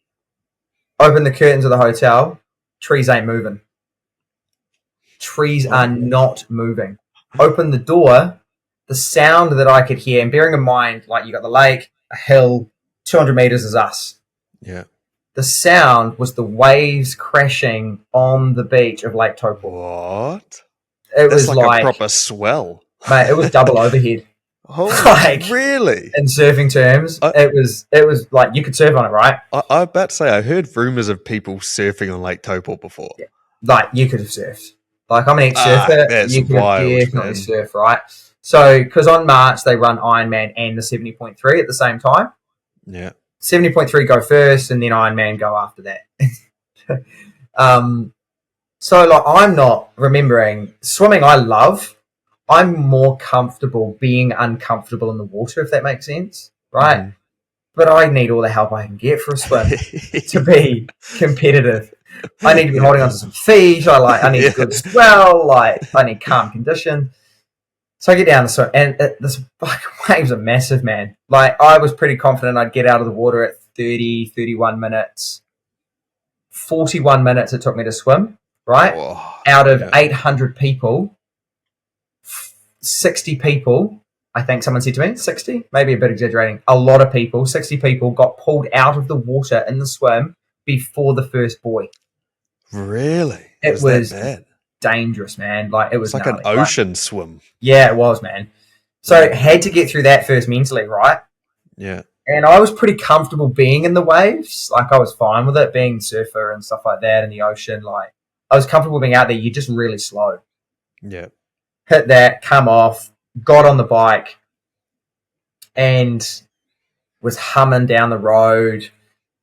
Open the curtains of the hotel, trees ain't moving. Trees are not moving. Open the door, the sound that I could hear, and bearing in mind, like, you got the lake, a hill, 200 meters is us. Yeah. The sound was the waves crashing on the beach of Lake Taupo. What? It That's was like a proper swell. Mate, it was double overhead. Holy, really? In surfing terms, it was like you could surf on it, right? I about to say, I heard rumors of people surfing on Lake Taupo before. Yeah. Like, you could have surfed. Like, I'm an ex-surfer. That's you could wild, have definitely man. surfed, right? So, because on March they run Ironman and the 70.3 at the same time. Yeah. 70.3 go first, and then Ironman go after that. So, like, I'm not remembering swimming. I love. I'm more comfortable being uncomfortable in the water, if that makes sense, right? Mm. But I need all the help I can get for a swim to be competitive. I need to be holding onto some feet. I need good swell. Like, I need calm condition. So I get down the swim, and this fucking waves are massive, man. Like, I was pretty confident I'd get out of the water at 30, 31 minutes. 41 minutes it took me to swim, right? Out of 800 people, 60 people, I think someone said to me, 60, maybe a bit exaggerating, a lot of people, 60 people got pulled out of the water in the swim before the first buoy. Really? It was that bad? Dangerous, man. Like, it was like gnarly. An ocean swim. Yeah, it was, man. So had to get through that first mentally, right? Yeah. And I was pretty comfortable being in the waves. Like, I was fine with it, being a surfer and stuff like that in the ocean. Like, I was comfortable being out there. You're just really slow. Yeah. Hit that, come off, got on the bike, and was humming down the road.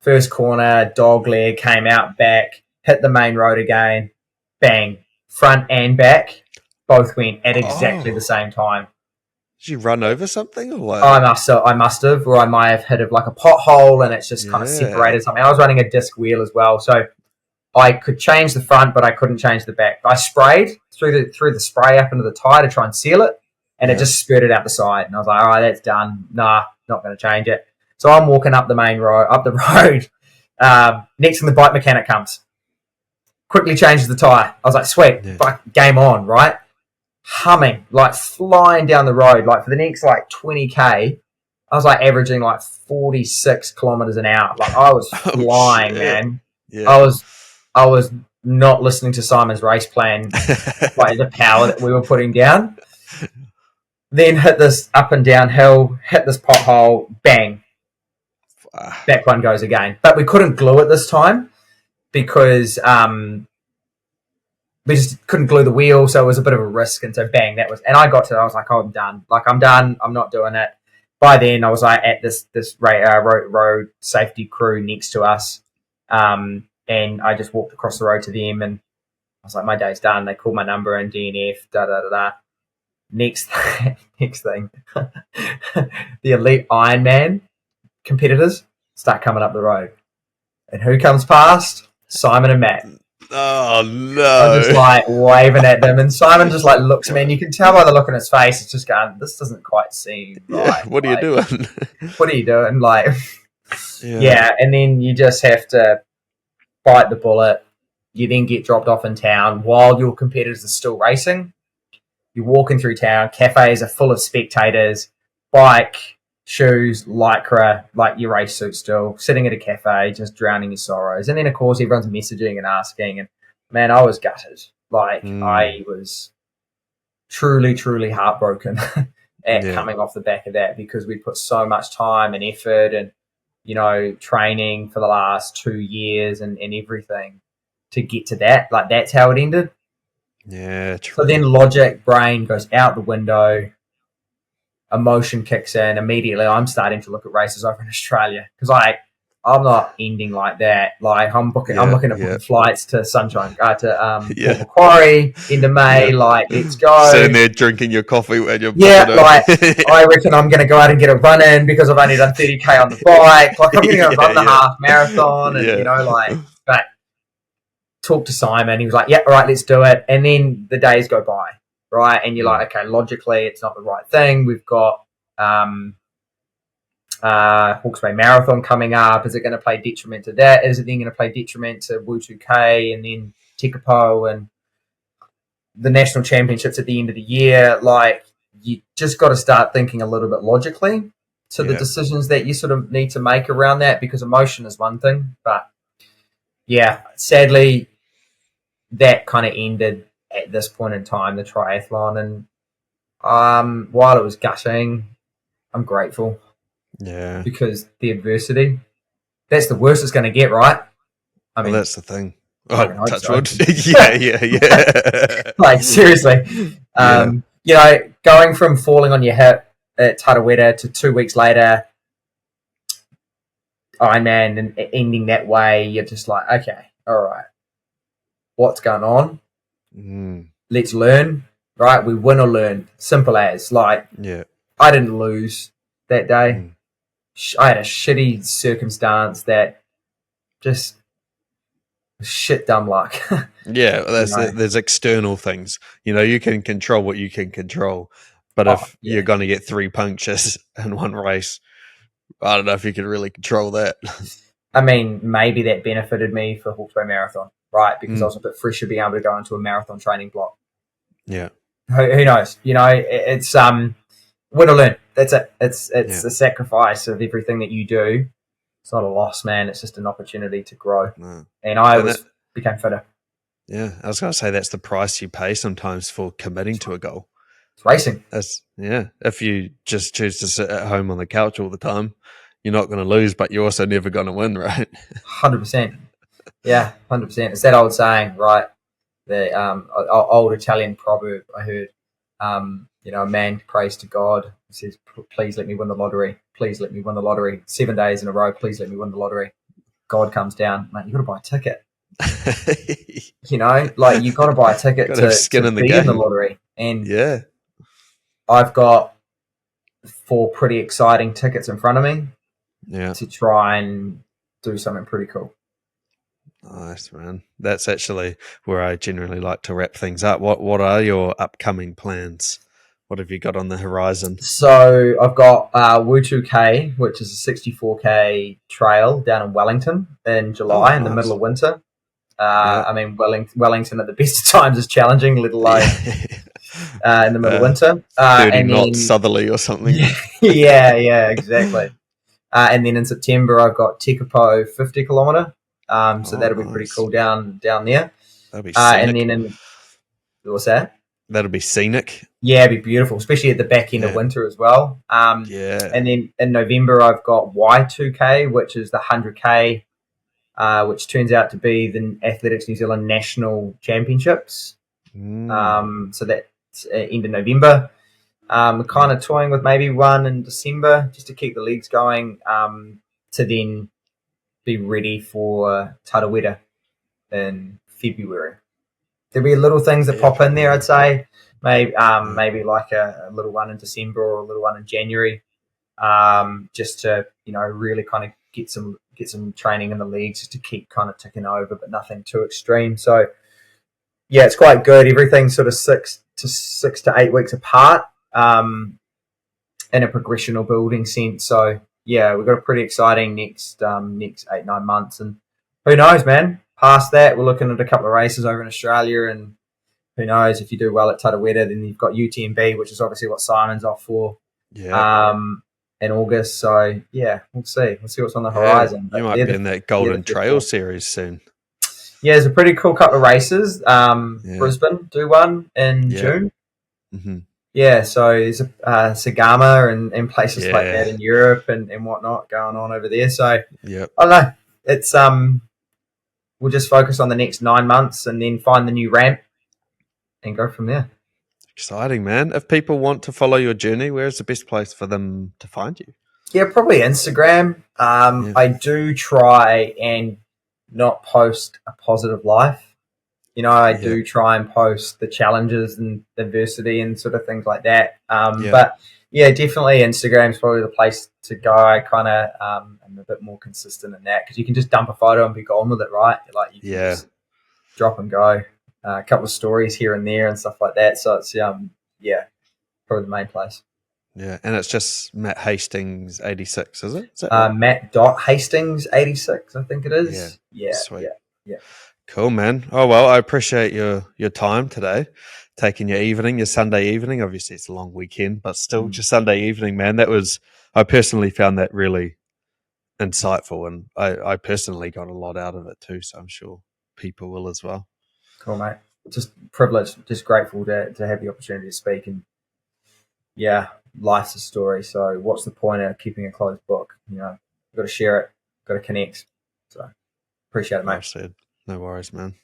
First corner, dog leg, came out back, hit the main road again, bang, front and back, both went at exactly the same time. Did you run over something? Or what? I must have, or I might have hit like a pothole, and it's just kind of separated something. I was running a disc wheel as well, so I could change the front, but I couldn't change the back. I sprayed threw the spray up into the tire to try and seal it, and it just spurted out the side. And I was like, all right, that's done. Nah, not going to change it. So I'm walking up the main road, up the road. Next thing, the bike mechanic comes. Quickly changes the tire. I was like, sweet, game on, right? Humming, like flying down the road. Like, for the next like 20k, I was like averaging like 46 kilometers an hour. Like, I was flying, man. Yeah. I was not listening to Simon's race plan, like the power that we were putting down. Then hit this up and down hill, hit this pothole, bang. Back one goes again. But we couldn't glue it this time because we just couldn't glue the wheel, so it was a bit of a risk. And so bang, that was, and I was like, oh, I'm done. Like, I'm done. I'm not doing it. By then, I was like at this road safety crew next to us. And I just walked across the road to them, and I was like, my day's done. They called my number in DNF, da-da-da-da. Next thing, the elite Ironman competitors start coming up the road. And who comes past? Simon and Matt. Oh, no. I'm just like waving at them, and Simon just like looks at me, and you can tell by the look on his face, it's just going, this doesn't quite seem right. What are you doing? What are you doing? Like, yeah, and then you just have to bite the bullet. You then get dropped off in town while your competitors are still racing. You're walking through town. Cafes are full of spectators. Bike, shoes, lycra, like your race suit still. Sitting at a cafe, just drowning your sorrows. And then, of course, everyone's messaging and asking. And, man, I was gutted. Like, I was truly, truly heartbroken at coming off the back of that, because we put so much time and effort and, you know, training for the last 2 years and everything to get to that. Like, that's how it ended. Yeah, true. So then logic, brain goes out the window, emotion kicks in. Immediately, I'm starting to look at races over in Australia, because I'm not ending like that. Like, I'm looking at booking flights to Sunshine, to Macquarie into May. Like, let's go. Sitting there drinking your coffee when you're like, I reckon I'm going to go out and get a run in because I've only done 30k on the bike. Like, I'm going to go run the half marathon, and you know, like, but talk to Simon. He was like, yeah, all right, let's do it. And then the days go by, right? And you're like, okay, logically, it's not the right thing. We've got Hawke's Bay Marathon coming up. Is it going to play detriment to that? Is it then going to play detriment to Wu 2K and then Tekapo? And the national championships at the end of the year, like you just got to start thinking a little bit logically to the decisions that you sort of need to make around that, because emotion is one thing, but yeah, sadly that kind of ended at this point in time, the triathlon, and while it was gutting, I'm grateful. Yeah. Because the adversity, that's the worst it's going to get, right? I mean, that's the thing. Oh, touch wood. Yeah. Like, seriously. You know, going from falling on your hip at Tarawera to 2 weeks later, Ironman, and ending that way, you're just like, okay, all right, what's going on? Let's learn, right? We win or learn. Simple as. Like, I didn't lose that day. I had a shitty circumstance that just shit dumb luck. There's external things. You know, you can control what you can control. But if you're going to get 3 punctures in one race, I don't know if you can really control that. I mean, maybe that benefited me for Hawke's Bay Marathon, right? Because I was a bit fresher being able to go into a marathon training block. Yeah. Who knows? You know, it's win or learn. That's it. It's a sacrifice of everything that you do. It's not a loss, man. It's just an opportunity to grow. And I became fitter. Yeah, I was going to say that's the price you pay sometimes for committing to a goal. It's racing. If you just choose to sit at home on the couch all the time, you're not going to lose, but you're also never going to win, right? 100%. Yeah, 100%. It's that old saying, right? The old Italian proverb I heard. You know, a man prays to God. He says, "Please let me win the lottery. Please let me win the lottery. 7 days in a row. Please let me win the lottery." God comes down, mate. You got to buy a ticket. You know, like you got to buy a ticket to be in the lottery. And I've got 4 pretty exciting tickets in front of me. To try and do something pretty cool. Nice, man. That's actually where I generally like to wrap things up. What are your upcoming plans? What have you got on the horizon? So I've got Wu2K, which is a 64K trail down in Wellington in July in the middle of winter. I mean, Wellington at the best of times is challenging, let alone in the middle of winter. 30 knots southerly or something. Yeah, exactly. And then in September, I've got Tekapo 50 kilometre. So that'll be pretty cool down there. That'll be scenic. And then what's that? That'll be scenic. Yeah, it'd be beautiful, especially at the back end of winter as well. And then in November, I've got Y2K, which is the 100K, which turns out to be the Athletics New Zealand National Championships. So that's end of November. We're kind of toying with maybe one in December just to keep the legs going, to then be ready for Tarawera in February. There'll be little things that pop in there, I'd say. Maybe like a little one in December or a little one in January, just to, you know, really kind of get some training in the legs just to keep kind of ticking over, but nothing too extreme. So yeah, it's quite good. Everything's sort of 6 to 8 weeks apart, in a progressional building sense. So yeah, we've got a pretty exciting next 8-9 months, and who knows, man? Past that, we're looking at a couple of races over in Australia, and who knows, if you do well at Tarawera, then you've got UTMB, which is obviously what Simon's off for. In August. So yeah, we'll see what's on the horizon. You might be in that Golden Trail series soon. Yeah, there's a pretty cool couple of races. Brisbane do one in June. Yeah, so there's Sagama and places like that in Europe and whatnot going on over there. So I don't know. It's we'll just focus on the next 9 months and then find the new ramp and go from there. Exciting, man. If people want to follow your journey, where's the best place for them to find you? Yeah, probably Instagram. I do try and not post a positive life. You know, I do try and post the challenges and adversity and sort of things like that. But yeah, definitely Instagram's probably the place to go. I kind of am a bit more consistent in that because you can just dump a photo and be gone with it, right? Like you can just drop and go. A couple of stories here and there and stuff like that. So it's probably the main place. Yeah, and it's just Matt Hastings 86, is it? Is that right? Matt.Hastings 86, I think it is. Yeah. Sweet. Yeah. Cool, man. Oh well, I appreciate your time today. taking your Sunday evening. Obviously, it's a long weekend, but still, just Sunday evening, man. I personally found that really insightful, and I personally got a lot out of it too. So I'm sure people will as well. Cool, mate. Just privileged, just grateful to have the opportunity to speak. And yeah, life's a story. So what's the point of keeping a closed book? You know, you've got to share it, got to connect. So appreciate it, mate. Well said. No worries, man.